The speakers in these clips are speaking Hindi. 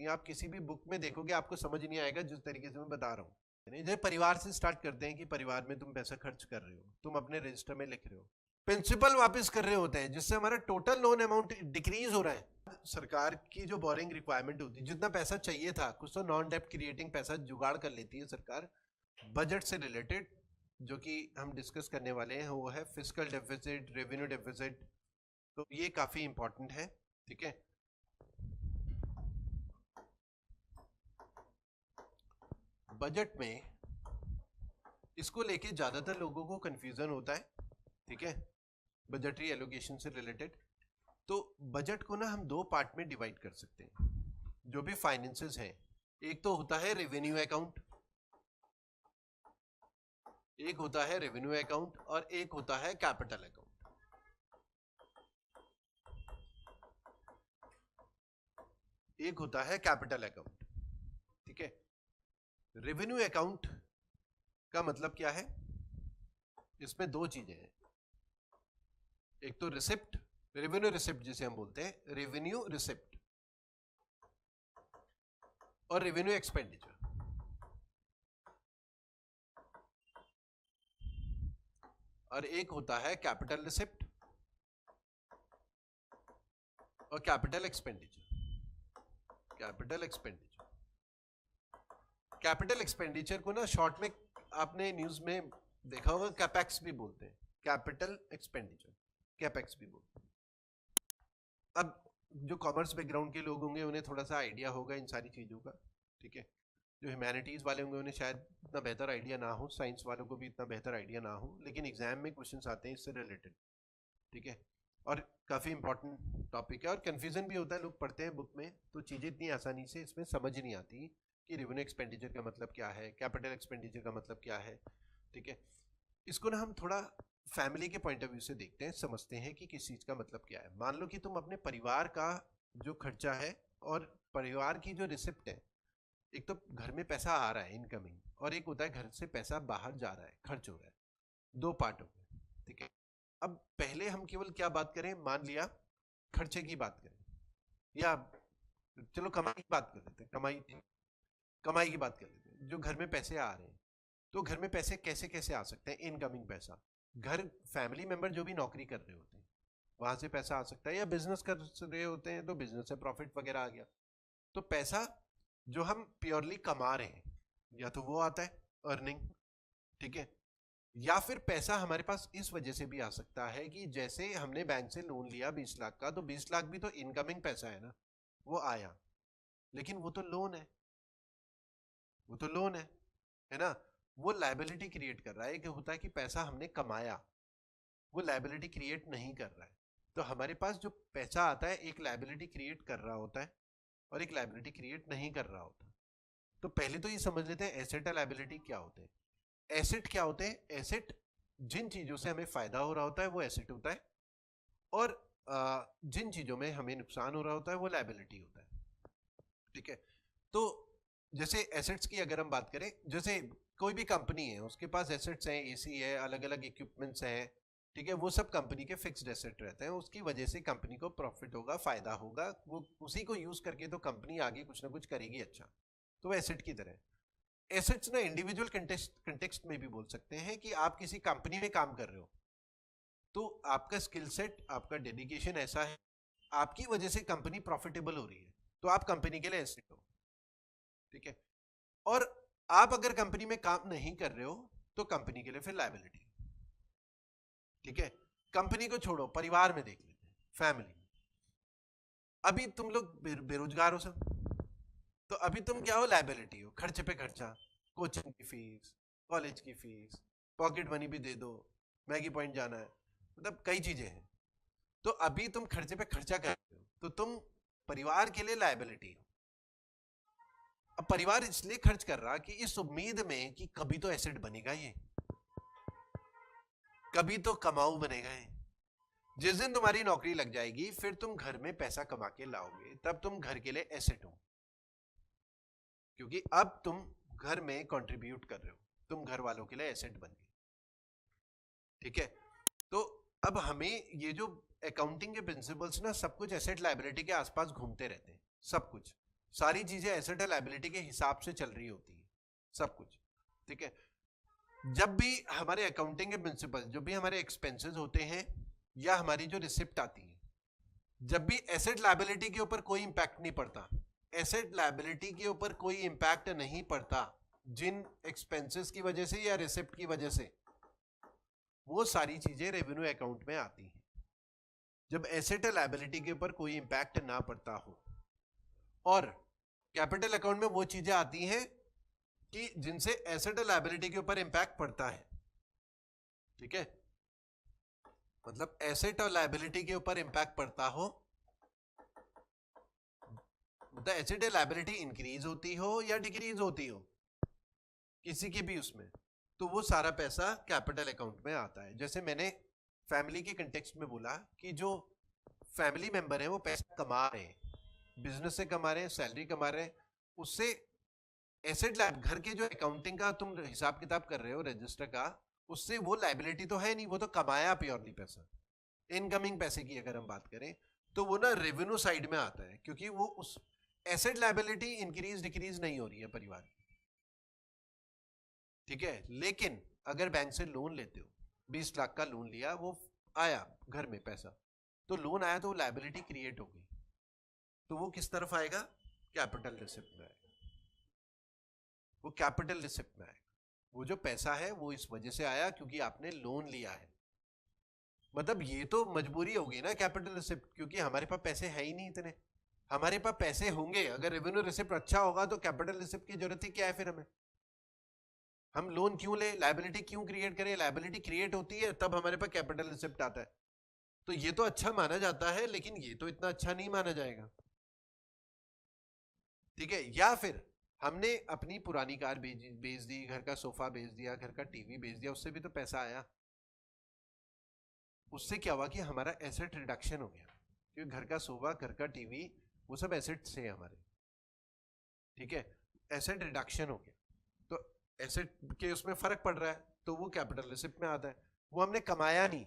आप किसी भी बुक में देखोगे आपको समझ नहीं आएगा जिस तरीके से मैं बता रहा हूँ। जैसे परिवार से स्टार्ट करते हैं कि परिवार में तुम पैसा खर्च कर रहे हो, तुम अपने रजिस्टर में लिख रहे हो, प्रिंसिपल वापस कर रहे होते हैं, जिससे हमारा टोटल लोन अमाउंट डिक्रीज हो रहा है। सरकार की जो बोरिंग रिक्वायरमेंट होती है, जितना पैसा चाहिए था, कुछ तो नॉन डेप्ट क्रिएटिंग पैसा जुगाड़ कर लेती है सरकार बजट से रिलेटेड, जो कि हम डिस्कस करने वाले हैं, वो है फिस्कल डेफिसिट, रेवेन्यू डेफिसिट। तो ये काफी इंपॉर्टेंट है, ठीक है। बजट में इसको लेके ज्यादातर लोगों को कंफ्यूजन होता है, ठीक है, बजटरी एलोकेशन से रिलेटेड। तो बजट को ना हम दो पार्ट में डिवाइड कर सकते हैं, जो भी फाइनेंसेस हैं। एक तो होता है रेवेन्यू अकाउंट, एक होता है रेवेन्यू अकाउंट, और एक होता है कैपिटल अकाउंट। एक होता है कैपिटल अकाउंट, ठीक है। रेवेन्यू अकाउंट का मतलब क्या है? इसमें दो चीजें हैं, एक तो रिसिप्ट, रेवेन्यू रिसिप्ट जिसे हम बोलते हैं, रेवेन्यू रिसिप्ट, और रेवेन्यू एक्सपेंडिचर। और एक होता है कैपिटल रिसिप्ट और capital expenditure. Capital expenditure, capital expenditure को ना शॉर्ट में आपने न्यूज में देखा होगा, कैपेक्स भी बोलते हैं, कैपिटल एक्सपेंडिचर कैपेक्स भी बोलते हैं। अब जो कॉमर्स बैकग्राउंड के लोग होंगे उन्हें थोड़ा सा आइडिया होगा इन सारी चीजों का, ठीक है। जो ह्यूमैनिटीज वाले होंगे उन्हें शायद इतना बेहतर आइडिया ना हो, साइंस वालों को भी इतना बेहतर आइडिया ना हो, लेकिन एग्जाम में क्वेश्चंस आते हैं इससे रिलेटेड, ठीक है। और काफी इंपॉर्टेंट टॉपिक है, और कंफ्यूजन भी होता है, लोग पढ़ते हैं बुक में तो चीजें इतनी आसानी से इसमें समझ नहीं आती कि रेवेन्यू एक्सपेंडिचर का मतलब क्या है, कैपिटल एक्सपेंडिचर का मतलब क्या है, ठीक है। इसको ना हम थोड़ा फैमिली के पॉइंट ऑफ व्यू से देखते हैं, समझते हैं कि किस चीज का मतलब क्या है। मान लो कि तुम अपने परिवार का जो खर्चा है और परिवार की जो रिसिप्ट है, एक तो घर में पैसा आ रहा है इनकमिंग, और एक होता है घर से पैसा बाहर जा रहा है, खर्च हो रहा है, दो पार्ट हो गए, ठीक है। अब पहले हम केवल क्या बात करें, मान लिया खर्चे की बात करें, या चलो कमाई की बात कर लेते हैं, कमाई की बात कर लेते हैं। जो घर में पैसे आ रहे हैं, तो घर में पैसे कैसे कैसे आ सकते हैं? इनकमिंग पैसा, घर फैमिली मेंबर जो भी नौकरी कर रहे होते हैं वहां से पैसा आ सकता है, या बिजनेस कर रहे होते हैं तो बिजनेस से प्रॉफिट वगैरह आ गया। तो पैसा जो हम प्योरली कमा रहे हैं, या तो वो आता है अर्निंग, ठीक है, या फिर पैसा हमारे पास इस वजह से भी आ सकता है कि जैसे हमने बैंक से लोन लिया 20 लाख का, तो 20 लाख भी तो इनकमिंग पैसा है ना, वो आया, लेकिन वो तो लोन है, वो तो लोन है ना। वो लायबिलिटी क्रिएट कर रहा है, कि होता है कि पैसा हमने कमाया, वो लायबिलिटी क्रिएट नहीं कर रहा है। तो हमारे पास जो पैसा आता है एक लायबिलिटी क्रिएट कर रहा होता है और एक लायबिलिटी क्रिएट नहीं कर रहा होता। तो पहले तो ये समझ लेते हैं एसेट और लायबिलिटी क्या होते हैं। एसेट क्या होते हैं? एसेट जिन चीजों से हमें फायदा हो रहा होता है वो एसेट होता है, और जिन चीजों में हमें नुकसान हो रहा होता है वो लायबिलिटी होता है, ठीक है। तो जैसे एसेट्स की अगर हम बात करें, जैसे कोई भी कंपनी है उसके पास एसेट्स हैं, एसी है, अलग अलग इक्विपमेंट्स हैं, ठीक है, वो सब कंपनी के फिक्स्ड एसेट रहते हैं, उसकी वजह से कंपनी को प्रॉफिट होगा, फायदा होगा, वो उसी को यूज करके तो कंपनी आगे कुछ ना कुछ करेगी अच्छा। तो वो एसेट की तरह है। एसेट्स ना इंडिविजुअल कंटेक्स्ट में भी बोल सकते हैं कि आप किसी कंपनी में काम कर रहे हो, तो आपका स्किल सेट, आपका डेडिकेशन ऐसा है, आपकी वजह से कंपनी प्रॉफिटेबल हो रही है, तो आप कंपनी के लिए एसेट हो, ठीक है। और आप अगर कंपनी में काम नहीं कर रहे हो तो कंपनी के लिए फिर लायबिलिटी, ठीक है। कंपनी को छोड़ो, परिवार में देख लेते हैं, फैमिली। अभी तुम लोग बेरोजगार हो सब, तो अभी तुम क्या हो? लायबिलिटी हो, खर्चे पे खर्चा, कोचिंग की फीस, कॉलेज की फीस, पॉकेट मनी भी दे दो, मैगी पॉइंट जाना है, मतलब कई चीजें हैं। तो अभी तुम खर्चे पे खर्चा कर रहे हो, तो तुम परिवार के लिए लायबिलिटी हो। अब परिवार इसलिए खर्च कर रहा कि इस उम्मीद में कि कभी तो एसेट बनेगा, ये कभी तो कमाऊ बनेगा ये। जिस दिन तुम्हारी नौकरी लग जाएगी फिर तुम घर में पैसा कमा के लाओगे, तब तुम घर के लिए एसेट हो, क्योंकि अब तुम घर में कंट्रीब्यूट कर रहे हो, तुम घर वालों के लिए एसेट बन गए, ठीक है। तो अब हमें ये जो अकाउंटिंग के प्रिंसिपल्स ना, सब कुछ एसेट लायबिलिटी के आसपास घूमते रहते हैं, सब कुछ। सारी चीजें एसेट और लायबिलिटी के हिसाब से चल रही होती है सब कुछ, ठीक है। जब भी हमारे अकाउंटिंग के प्रिंसिपल, जब भी हमारे एक्सपेंसेस होते हैं या हमारी जो रिसिप्ट आती है, जब भी एसेट लायबिलिटी के ऊपर कोई इंपैक्ट नहीं पड़ता, एसेट लायबिलिटी के ऊपर कोई इंपैक्ट नहीं पड़ता जिन एक्सपेंसेस की वजह से या रिसिप्ट की वजह से, वो सारी चीजें रेवेन्यू अकाउंट में आती हैं। जब एसेट लायबिलिटी के ऊपर कोई इंपैक्ट ना पड़ता हो, और कैपिटल अकाउंट में वो चीजें आती हैं कि जिनसे एसेट लायबिलिटी के ऊपर इंपैक्ट पड़ता है, ठीक है। मतलब एसेट और लायबिलिटी के ऊपर इंपैक्ट पड़ता हो, मतलब एसेट लायबिलिटी इंक्रीज होती हो या डिक्रीज होती हो किसी की भी उसमें, तो वो सारा पैसा कैपिटल अकाउंट में आता है। जैसे मैंने फैमिली के कंटेक्स्ट में बोला कि जो फैमिली मेंबर है वो पैसा कमा रहे हैं, बिजनेस से कमा रहे हैं, सैलरी कमा रहे हैं, उससे एसेट लाइब घर के जो अकाउंटिंग का तुम हिसाब किताब कर रहे हो रजिस्टर का, उससे वो लाइबिलिटी तो है नहीं, वो तो कमाया प्योरली पैसा। इनकमिंग पैसे की अगर हम बात करें तो वो ना रेवेन्यू साइड में आता है, क्योंकि वो उस एसेट लाइबिलिटी इंक्रीज डिक्रीज नहीं हो रही है परिवार की, ठीक है। लेकिन अगर बैंक से लोन लेते हो, 20 लाख का लोन लिया, वो आया घर में पैसा, तो लोन आया तो वो लाइबिलिटी क्रिएट हो गई, तो वो किस तरफ आएगा? कैपिटल रिसिप्ट में आएगा, वो कैपिटल रिसिप्ट में आएगा। वो जो पैसा है वो इस वजह से आया क्योंकि आपने लोन लिया है। मतलब ये तो मजबूरी होगी ना कैपिटल रिसिप्ट, क्योंकि हमारे पास पैसे है ही नहीं इतने। हमारे पास पैसे होंगे, अगर रेवेन्यू रिसिप्ट अच्छा होगा तो कैपिटल रिसिप्ट की जरूरत ही क्या है फिर हमें? हम लोन क्यों ले, लायबिलिटी क्यों क्रिएट करें? लायबिलिटी क्रिएट होती है तब हमारे पास कैपिटल रिसिप्ट आता है। तो ये तो अच्छा माना जाता है, लेकिन ये तो इतना अच्छा नहीं माना जाएगा, ठीक है। या फिर हमने अपनी पुरानी कार बेच दी, घर का सोफा बेच दिया, घर का टीवी बेच दिया, उससे भी तो पैसा आया। उससे क्या हुआ कि हमारा एसेट रिडक्शन हो गया, क्योंकि घर का सोफा, घर का टीवी, वो सब एसेट्स हैं हमारे, ठीक है। एसेट रिडक्शन हो गया, तो एसेट के उसमें फर्क पड़ रहा है, तो वो कैपिटल रिसिप्ट में आता है। वो हमने कमाया नहीं,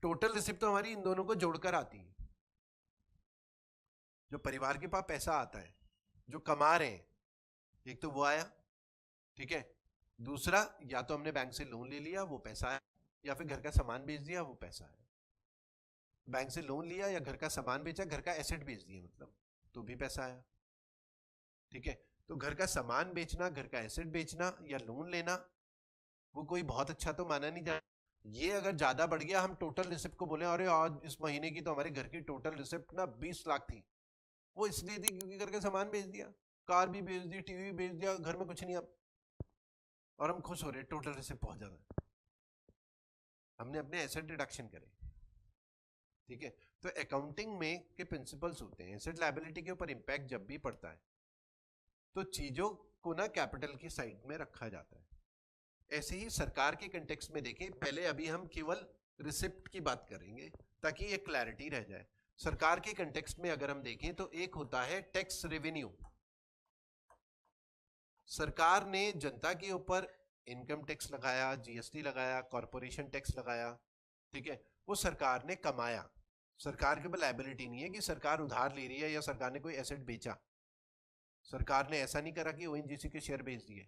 टोटल रिसिप्ट तो हमारी इन दोनों को जोड़कर आती है। जो परिवार के पास पैसा आता है, जो कमा रहे हैं, एक तो वो आया, ठीक है। दूसरा, या तो हमने बैंक से लोन ले लिया, वो पैसा आया, या फिर घर का सामान बेच दिया, वो पैसा आया। बैंक से लोन लिया या घर का सामान बेचा, घर का एसेट बेच दिया मतलब, तो भी पैसा आया, ठीक है। तो घर का सामान बेचना, घर का एसेट बेचना या लोन लेना, वो कोई बहुत अच्छा तो माना नहीं जाता। ये अगर ज्यादा बढ़ गया, हम टोटल रिसिप्ट को बोले अरे आज इस महीने की तो हमारे घर की टोटल रिसिप्ट ना 20 लाख थी, वो इसलिए थी क्योंकि घर का सामान बेच दिया, कार भी बेच दी, टीवी भी बेच दिया, घर में कुछ नहीं अब, और हम खुश हो रहे, टोटल रिसिप्ट बहुत ज्यादा है, हमने अपने एसेट रिडक्शन करे, ठीक है। तो अकाउंटिंग में के प्रिंसिपल्स होते हैं, एसेट लायबिलिटी के ऊपर इंपैक्ट जब भी पड़ता है तो चीजों को ना कैपिटल की साइड में रखा जाता है। ऐसे ही सरकार के कंटेक्स्ट में देखें, पहले अभी हम केवल रिसिप्ट की बात करेंगे ताकि एक क्लैरिटी रह जाए। सरकार के कंटेक्स्ट में अगर हम देखें तो एक होता है टैक्स रेवेन्यू। सरकार ने जनता के ऊपर इनकम टैक्स लगाया, जीएसटी लगाया, कॉर्पोरेशन टैक्स लगाया, ठीक है, वो सरकार ने कमाया। सरकार के ऊपर लायबिलिटी नहीं है कि सरकार उधार ले रही है या सरकार ने कोई एसेट बेचा। सरकार ने ऐसा नहीं करा कि ओएनजीसी के शेयर बेच दिए।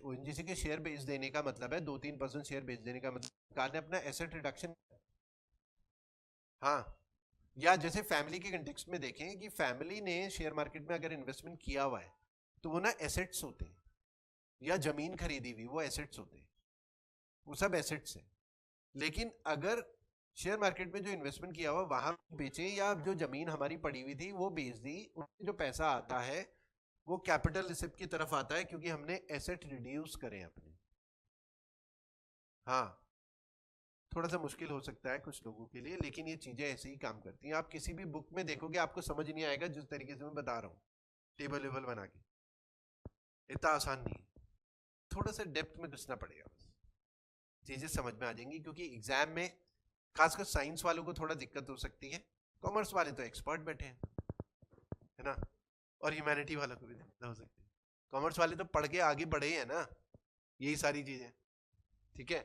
ओएनजीसी के शेयर बेच देने का मतलब है 2-3% शेयर बेच देने का मतलब सरकार ने अपना एसेट रिडक्शन। हाँ, या जैसे फैमिली के कंटेक्स्ट में देखें कि फैमिली ने शेयर मार्केट में अगर इन्वेस्टमेंट किया हुआ है तो वो ना एसेट्स होते हैं, या जमीन खरीदी हुई, वो एसेट्स होते हैं, वो सब एसेट्स हैं। लेकिन अगर शेयर मार्केट में जो इन्वेस्टमेंट किया हुआ वहां बेचे, या जो जमीन हमारी पड़ी हुई थी वो बेच दी, उसमें जो पैसा आता है वो कैपिटल रिसिप्ट की तरफ आता है, क्योंकि हमने एसेट रिड्यूस करे अपने। हाँ, थोड़ा सा मुश्किल हो सकता है कुछ लोगों के लिए, लेकिन ये चीजें ऐसे ही काम करती हैं। आप किसी भी बुक में देखोगे आपको समझ नहीं आएगा जिस तरीके से मैं बता रहा हूँ, टेबल वेबल बना के, इतना आसान नहीं है, थोड़ा सा डेप्थ में घुसना पड़ेगा, बस चीजें समझ में आ जाएंगी। क्योंकि एग्जाम में खासकर साइंस वालों को थोड़ा दिक्कत हो सकती है, कॉमर्स वाले तो एक्सपर्ट बैठे हैं, है ना, और ह्यूमैनिटी वालों को भी दिक्कत हो सकती है। कॉमर्स वाले तो पढ़ के आगे बढ़े हैं ना, यही सारी चीजें, ठीक है।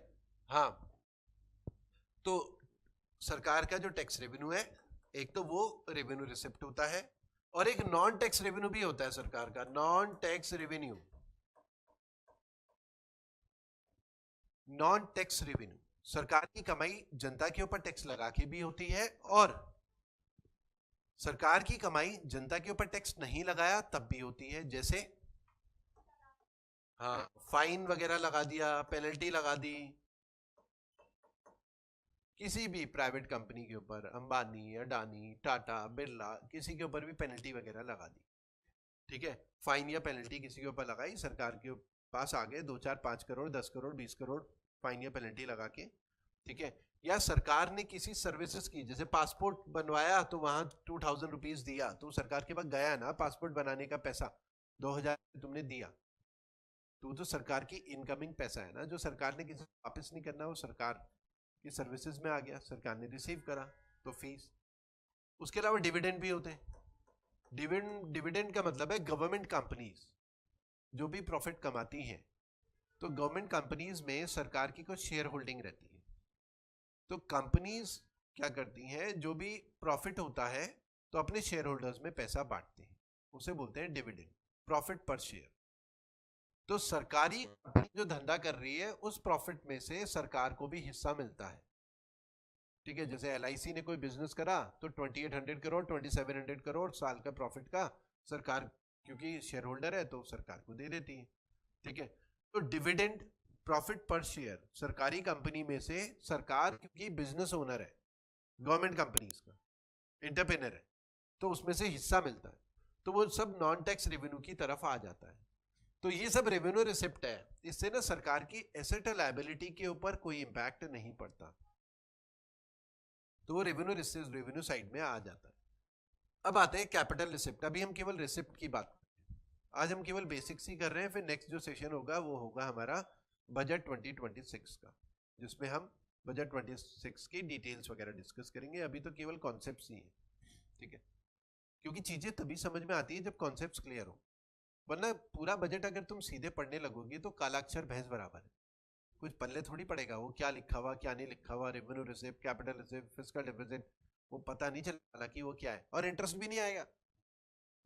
हाँ, तो सरकार का जो टैक्स रेवेन्यू है, एक तो वो रेवेन्यू रिसिप्ट होता है, और एक नॉन टैक्स रेवेन्यू भी होता है सरकार का, non tax revenue. Non tax revenue सरकार की कमाई जनता के ऊपर टैक्स लगा के भी होती है, और सरकार की कमाई जनता के ऊपर टैक्स नहीं लगाया तब भी होती है। जैसे हाँ, फाइन वगैरह लगा दिया, पेनल्टी लगा दी किसी भी प्राइवेट कंपनी के ऊपर, अंबानी, अडानी, टाटा, बिरला, किसी के ऊपर भी पेनल्टी वगैरह लगा दी, ठीक है। फाइन या पेनल्टी किसी के ऊपर लगाई, सरकार के पास आ गए 2, 4, 5 करोड़, 10 करोड़, 20 करोड़ फाइन या पेनल्टी लगा के, ठीक है। या सरकार ने किसी सर्विसेज की, जैसे पासपोर्ट बनवाया तो वहां 2000 रुपीज दिया, तो सरकार के पास गया ना पासपोर्ट बनाने का पैसा, 2000 तुमने दिया, तो सरकार की इनकमिंग पैसा है ना, जो सरकार ने किसी वापस नहीं करना, वो सरकार की सर्विसेज में आ गया, सरकार ने रिसीव करा तो फीस। उसके अलावा डिविडेंड भी होते हैं। डिविडेंड का मतलब है गवर्नमेंट कंपनीज जो भी प्रॉफिट कमाती हैं, तो गवर्नमेंट कंपनीज में सरकार की कुछ शेयर होल्डिंग रहती है, तो कंपनीज क्या करती हैं, जो भी प्रॉफिट होता है तो अपने शेयर होल्डर्स में पैसा बांटते हैं, उसे बोलते हैं डिविडेंड, प्रॉफिट पर शेयर। तो सरकारी कंपनी जो धंधा कर रही है उस प्रॉफिट में से सरकार को भी हिस्सा मिलता है, ठीक है। जैसे LIC ने कोई बिजनेस करा तो 2800 करोड़ 2700 करोड़ साल का प्रॉफिट का सरकार, क्योंकि शेयर होल्डर है तो सरकार को दे देती है, ठीक है। तो डिविडेंड, प्रॉफिट पर शेयर, सरकारी कंपनी में से सरकार, क्योंकि बिजनेस ओनर है गवर्नमेंट कंपनीज का, इंटरप्रेनर है, तो उसमें से हिस्सा मिलता है, तो वो सब नॉन टैक्स रेवेन्यू की तरफ आ जाता है। तो ये सब रेवेन्यू रिसिप्ट है, इससे ना सरकार की एसेट लायबिलिटी के ऊपर कोई इंपैक्ट नहीं पड़ता, तो वो रेवेन्यू साइड में आ जाता है। अब आते हैं कैपिटल रिसिप्ट। अभी हम केवल रिसिप्ट की बात करते हैं, आज हम केवल बेसिक्स ही कर रहे हैं, फिर नेक्स्ट जो सेशन होगा वो होगा हमारा बजट 2026 का, जिसमें हम बजट 26 की डिटेल्स वगैरह डिस्कस करेंगे। अभी तो केवल कॉन्सेप्ट्स ही हैं, ठीक है, क्योंकि चीजें तभी समझ में आती है जब कॉन्सेप्ट्स क्लियर हो, वरना पूरा बजट अगर तुम सीधे पढ़ने लगोगे तो कालाक्षर भैंस बराबर है, कुछ पल्ले थोड़ी पड़ेगा, वो क्या लिखा हुआ क्या नहीं लिखा हुआ, revenue receipt, capital receipt, fiscal deficit, वो पता नहीं चला कि वो क्या है, और इंटरेस्ट भी नहीं आएगा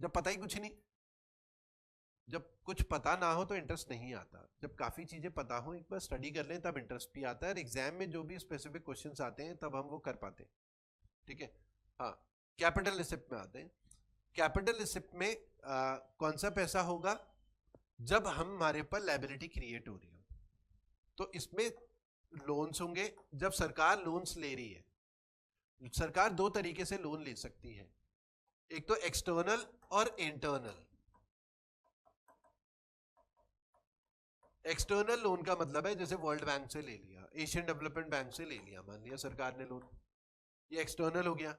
जब पता ही कुछ नहीं। जब कुछ पता ना हो तो इंटरेस्ट नहीं आता, जब काफी चीजें पता हो, एक बार स्टडी कर लें तब इंटरेस्ट भी आता है, और एग्जाम में जो भी स्पेसिफिक क्वेश्चंस आते हैं तब हम वो कर पाते हैं, ठीक है। हाँ, कैपिटल रिसिप्ट में आते हैं। कैपिटल रिसिप्ट में कौन सा पैसा होगा, जब हमारे पर लायबिलिटी क्रिएट हो रही हो, तो इसमें लोन्स होंगे। जब सरकार लोन्स ले रही है, सरकार दो तरीके से लोन ले सकती है, एक तो एक्सटर्नल और इंटरनल। एक्सटर्नल लोन का मतलब है जैसे वर्ल्ड बैंक से ले लिया, एशियन डेवलपमेंट बैंक से ले लिया, मान लिया सरकार ने लोन, ये एक्सटर्नल हो गया,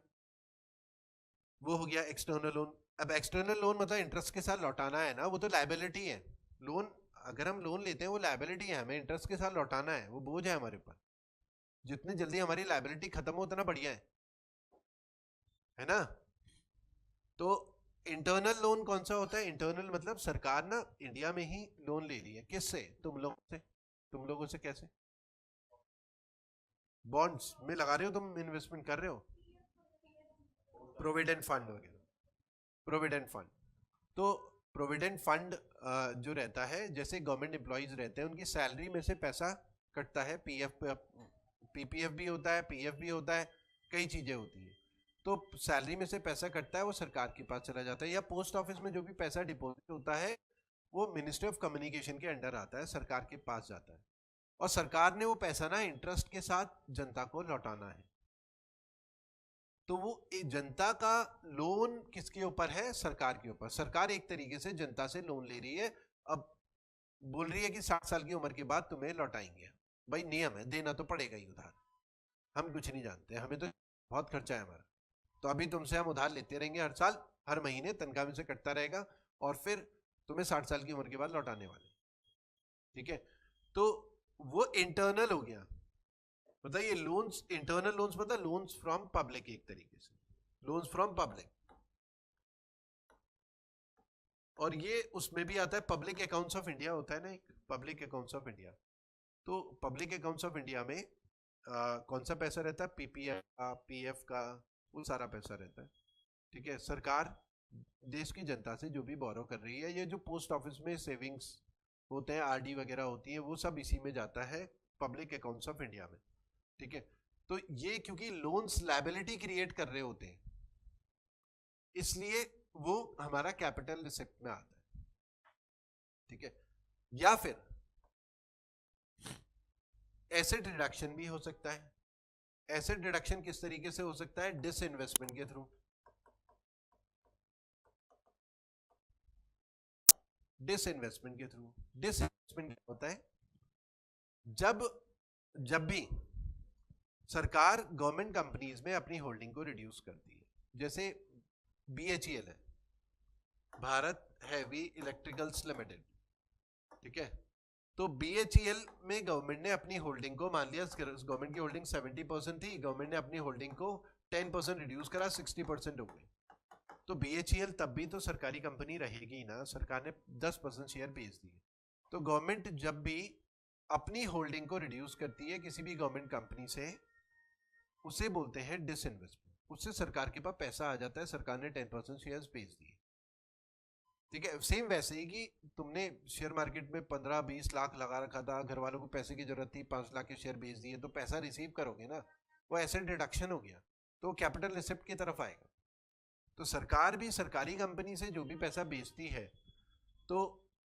वो हो गया एक्सटर्नल लोन। अब एक्सटर्नल लोन मतलब इंटरेस्ट के साथ लौटाना है ना, वो तो लायबिलिटी है। लोन, अगर हम लोन लेते हैं वो लायबिलिटी है, हमें इंटरेस्ट के साथ लौटाना है, वो बोझ है हमारे ऊपर, जितनी जल्दी हमारी लायबिलिटी खत्म हो उतना बढ़िया है ना। तो इंटरनल लोन कौन सा होता है, इंटरनल मतलब सरकार ना इंडिया में ही लोन ले रही है, किससे, तुम लोगों से, तुम लोगों से कैसे, बॉन्ड्स में लगा रहे हो, तुम इन्वेस्टमेंट कर रहे हो, प्रोविडेंट फंड वगैरह, प्रोविडेंट फंड। तो प्रोविडेंट फंड जो रहता है, जैसे गवर्नमेंट एम्प्लॉयज रहते हैं उनकी सैलरी में से पैसा कटता है, PPF भी होता है, PF भी होता है, कई चीजें होती है, तो सैलरी में से पैसा कटता है, वो सरकार के पास चला जाता है। या पोस्ट ऑफिस में जो भी पैसा डिपॉजिट होता है वो मिनिस्ट्री ऑफ कम्युनिकेशन के अंडर आता है, सरकार के पास जाता है, और सरकार ने वो पैसा ना इंटरेस्ट के साथ जनता को लौटाना है। तो वो जनता का लोन किसके ऊपर है, सरकार के ऊपर। सरकार एक तरीके से जनता से लोन ले रही है, अब बोल रही है कि 60 साल की उम्र के बाद तुम्हें लौटाएंगे, भाई नियम है, देना तो पड़ेगा ही उधार, हम कुछ नहीं जानते, हमें तो बहुत खर्चा है हमारा, तो अभी तुमसे हम उधार लेते रहेंगे हर साल, हर महीने तनख्वाह में से कटता रहेगा, और फिर तुम्हें 60 साल की उम्र के बाद लौटाने वाले, ठीक है। तो वो इंटरनल हो गया, मतलब ये लोन्स, इंटरनल लोन्स मतलब लोन्स फ्रॉम पब्लिक, एक तरीके से लोन्स फ्रॉम पब्लिक। और ये उसमें भी आता है, पब्लिक अकाउंट्स ऑफ इंडिया होता है ना, एक पब्लिक अकाउंट्स ऑफ इंडिया, तो पब्लिक अकाउंट्स ऑफ इंडिया में कौन सा पैसा रहता है, PPF का, PF का, वो सारा पैसा रहता है, ठीक है। सरकार देश की जनता से जो भी बोरो कर रही है, ये जो पोस्ट ऑफिस में सेविंग्स होते हैं, आरडी वगैरह होती है, वो सब इसी में जाता है, पब्लिक अकाउंट्स ऑफ इंडिया में। ठीक है, तो ये क्योंकि लोन्स लायबिलिटी क्रिएट कर रहे होते हैं, इसलिए वो हमारा कैपिटल रिसिप्ट में आता है। ठीक है, या फिर एसेट रिडक्शन भी हो सकता है। एसेट रिडक्शन किस तरीके से हो सकता है? डिसइन्वेस्टमेंट के थ्रू। डिसइन्वेस्टमेंट के थ्रू। डिसइन्वेस्टमेंट क्या होता है? जब भी सरकार गवर्नमेंट कंपनीज में अपनी होल्डिंग को रिड्यूस करती है, जैसे BHEL है, भारत हैवी इलेक्ट्रिकल्स लिमिटेड। ठीक है, तो BHEL में गवर्नमेंट ने अपनी होल्डिंग को, मान लिया गवर्नमेंट की होल्डिंग 70% थी, गवर्नमेंट ने अपनी होल्डिंग को 10% रिड्यूस करा, 60% हो गई। तो BHEL तब भी तो सरकारी कंपनी रहेगी ना, सरकार ने 10% शेयर बेच दिए। तो गवर्नमेंट जब भी अपनी होल्डिंग को रिड्यूस करती है किसी भी गवर्नमेंट कंपनी से, उसे बोलते हैं डिसइन्वेस्टमेंट। उससे सरकार के पास पैसा आ जाता है, सरकार ने 10% शेयर्स बेच दिए। ठीक है, सेम वैसे ही कि तुमने शेयर मार्केट में 15-20 लाख लगा रखा था, घर वालों को पैसे की जरूरत थी, 5 लाख के शेयर बेच दिए, तो पैसा रिसीव करोगे ना, वो एसेट रिडक्शन हो गया, तो कैपिटल रिसिप्ट की तरफ आएगा। तो सरकार भी सरकारी कंपनी से जो भी पैसा बेचती है, तो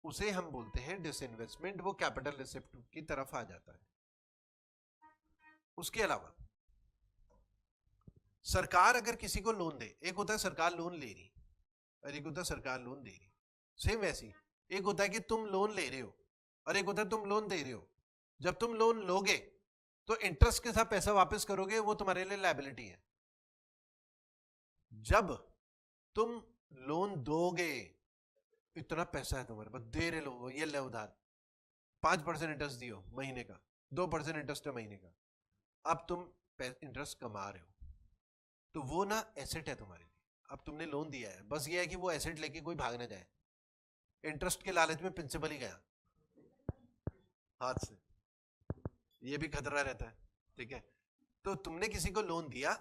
उसे हम बोलते हैं डिसइन्वेस्टमेंट, वो कैपिटल रिसिप्ट की तरफ आ जाता है। उसके अलावा सरकार अगर किसी को लोन दे, एक होता है सरकार लोन ले रही और एक होता है सरकार लोन दे रही, सेम वैसी एक होता है कि तुम लोन ले रहे हो और एक होता है तुम लोन दे रहे हो। जब तुम लोन लोगे तो इंटरेस्ट के साथ पैसा वापस करोगे, वो तुम्हारे लिए लायबिलिटी है। जब तुम लोन दोगे, इतना पैसा है तुम्हारे पास, दे रहे लो, ये ले उधार, 5% इंटरेस्ट दियो महीने का, 2% इंटरेस्ट है महीने का, अब तुम इंटरेस्ट कमा रहे हो, तो वो ना एसेट है तुम्हारे लिए। अब तुमने लोन दिया है, बस ये है कि वो एसेट लेके कोई भाग ना जाए, इंटरेस्ट के लालच में प्रिंसिपल ही गया हाथ से, ये भी खतरा रहता है। ठीक है, तो तुमने किसी को लोन दिया,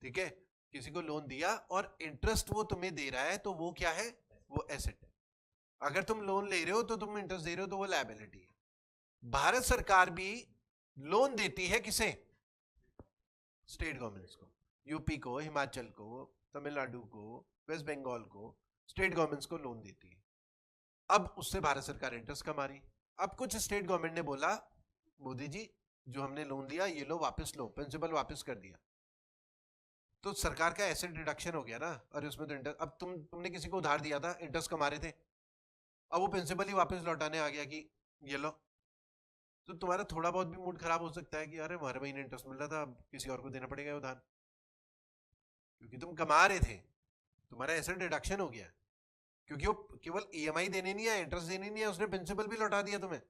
ठीक है, किसी को लोन दिया और इंटरेस्ट वो तुम्हें दे रहा है, तो वो क्या है? वो एसेट है। अगर तुम लोन ले रहे हो तो तुम इंटरेस्ट दे रहे हो, तो वो लायबिलिटी है। भारत सरकार भी लोन देती है किसे? स्टेट गवर्नमेंट्स को, यूपी को, हिमाचल को, तमिलनाडु को, वेस्ट बंगाल को, स्टेट गवर्नमेंट्स को लोन देती है। अब उससे भारत सरकार इंटरेस्ट कमा रही। अब कुछ स्टेट गवर्नमेंट ने बोला, मोदी जी जो हमने लोन दिया ये लो, वापस लो, प्रिंसिपल वापस कर दिया, तो सरकार का एसेट रिडक्शन हो गया ना। और उसमें तो इंटरेस्ट, अब तुमने किसी को उधार दिया था, इंटरेस्ट कमा रहे थे, अब वो प्रिंसिपल ही वापस लौटाने आ गया कि ये लो, तो तुम्हारा थोड़ा बहुत भी मूड खराब हो सकता है कि अरे हर महीने इंटरेस्ट मिल रहा था, अब किसी और को देना पड़ेगा उधार, क्योंकि तुम कमा रहे थे, तुम्हारा एसेट रिडक्शन हो गया। क्योंकि वो केवल EMI देने नहीं है, इंटरेस्ट देने नहीं है, उसने प्रिंसिपल भी लौटा दिया तुम्हें,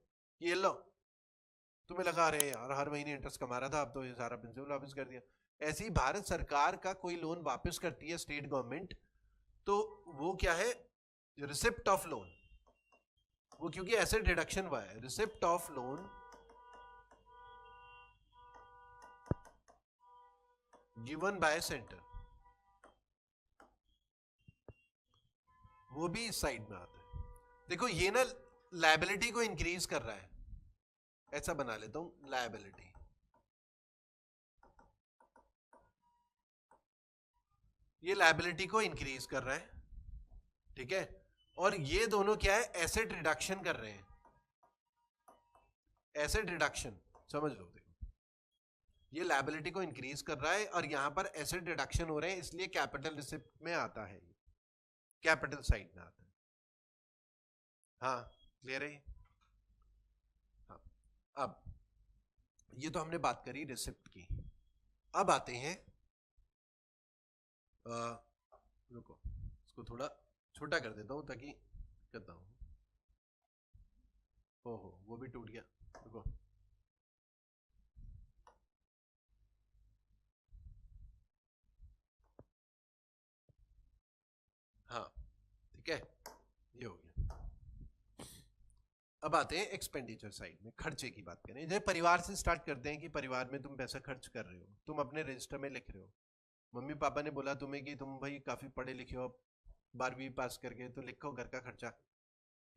ये लो। तुम्हें लगा अरे यार हर महीने इंटरेस्ट कमा रहा था, अब तो ये सारा प्रिंसिपल वापस कर दिया। ऐसे ही भारत सरकार का कोई लोन वापस करती है स्टेट गवर्नमेंट, तो वो क्या है? Receipt of loan. वो क्योंकि एसेट रिडक्शन हुआ है, receipt of loan given by centre, वो भी इस साइड में आता है। देखो ये ना लायबिलिटी को इंक्रीज कर रहा है, ऐसा बना लेता हूं, लायबिलिटी, ये लायबिलिटी को इंक्रीज कर रहा है। ठीक है, और ये दोनों क्या है? एसेट रिडक्शन कर रहे हैं, एसेट रिडक्शन समझ लो। देखो ये लायबिलिटी को इंक्रीज कर रहा है और यहां पर एसेट रिडक्शन हो रहे हैं, इसलिए कैपिटल रिसिप्ट में आता है, कैपिटल साइड में आता है। हाँ क्लियर है? हाँ, अब ये तो हमने बात करी रिसिप्ट की। अब आते हैं, रुको इसको थोड़ा छोटा कर देता हूं ताकि करता हूं। ओहो वो भी टूट गया, रुको। हाँ ठीक है, ये हो गया। अब आते हैं एक्सपेंडिचर साइड में, खर्चे की बात करें। जैसे परिवार से स्टार्ट करते हैं कि परिवार में तुम पैसा खर्च कर रहे हो, तुम अपने रजिस्टर में लिख रहे हो, मम्मी पापा ने बोला तुम्हें कि तुम भाई काफी पढ़े लिखे हो, 12वीं पास करके, तो लिखो घर का खर्चा,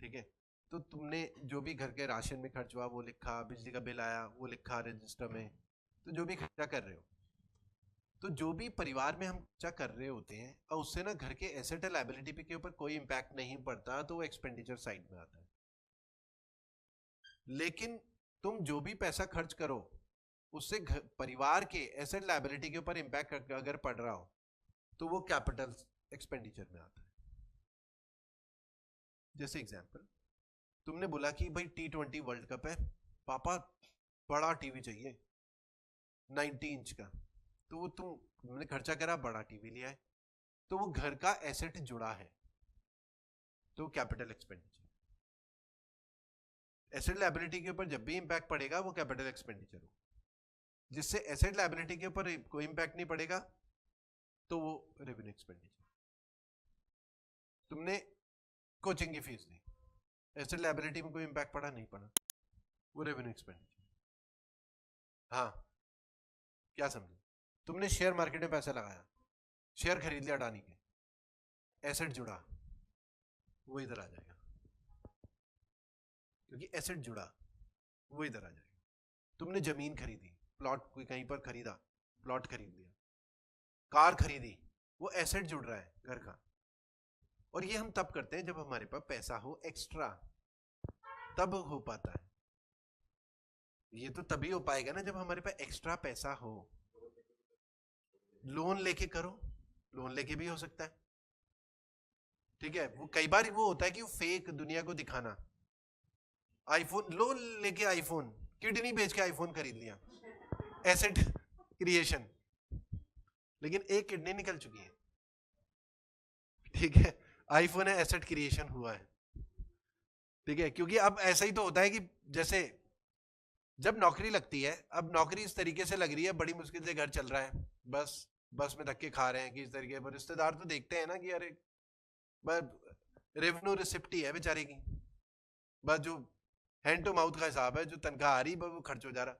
ठीक है। तो तुमने जो भी घर के राशन में खर्च हुआ वो लिखा, बिजली का बिल आया वो लिखा रजिस्टर में, तो जो भी खर्चा कर रहे हो, तो जो भी परिवार में हम खर्चा कर रहे होते हैं और उससे ना घर के एसेट लायबिलिटी पे के ऊपर कोई इंपैक्ट नहीं पड़ता, तो वो एक्सपेंडिचर साइड में आता है। लेकिन तुम जो भी पैसा खर्च करो उससे परिवार के एसेट लायबिलिटी के ऊपर इंपैक्ट अगर पड़ रहा हो तो वो कैपिटल एक्सपेंडिचर में आता है। जैसे एग्जांपल, तुमने बोला कि भाई T20 वर्ल्ड कप है, पापा बड़ा टीवी चाहिए 90 इंच का, तो वो तुमने खर्चा करा, बड़ा टीवी लिया है, तो वो घर का एसेट जुड़ा है, तो कैपिटल एक्सपेंडिचर। एसेट लायबिलिटी के ऊपर जब भी इंपैक्ट पड़ेगा वो कैपिटल एक्सपेंडिचर हो, जिससे एसेट लायबिलिटी के ऊपर कोई इंपैक्ट नहीं पड़ेगा तो वो रेवेन्यू एक्सपेंडिचर। तुमने कोचिंग की फीस दी, एसेट लायबिलिटी में कोई इंपैक्ट पड़ा नहीं पड़ा, वो रेवेन्यू एक्सपेंडिचर। हाँ, क्या समझे? तुमने शेयर मार्केट में पैसा लगाया, शेयर खरीद लिया अडानी के, एसेट जुड़ा, वो इधर आ जाएगा, क्योंकि एसेट जुड़ा, वो इधर आ जाएगा। तुमने जमीन खरीदी, प्लॉट कोई कहीं पर खरीदा, प्लॉट खरीद लिया, कार खरीदी, वो एसेट जुड़ रहा है घर का। और ये हम तब करते हैं जब हमारे पास पैसा हो एक्स्ट्रा, तब हो पाता है। ये तो तभी हो पाएगा ना जब हमारे पास एक्स्ट्रा पैसा हो। लोन लेके करो, लोन लेके भी हो सकता है, ठीक है। वो कई बार वो होता है कि वो फेक दुनिया को दिखाना, आईफोन लोन लेके, आईफोन किडनी बेच के आईफोन खरीद लिया, एसेट क्रिएशन, लेकिन एक किडनी निकल चुकी है, ठीक है। आईफोन है, एसेट क्रिएशन हुआ है, ठीक है। क्योंकि अब ऐसा ही तो होता है कि जैसे जब नौकरी लगती है, अब नौकरी इस तरीके से लग रही है, बड़ी मुश्किल से घर चल रहा है, बस में धक्के खा रहे हैं कि इस तरीके पर रिश्तेदार तो देखते हैं ना कि अरे बस रेवेन्यू रिसिप्ट ही है बेचारे की, बस जो हैंड टू माउथ का हिसाब है, जो तनख्वाह आ रही बस वो खर्च हो जा रहा।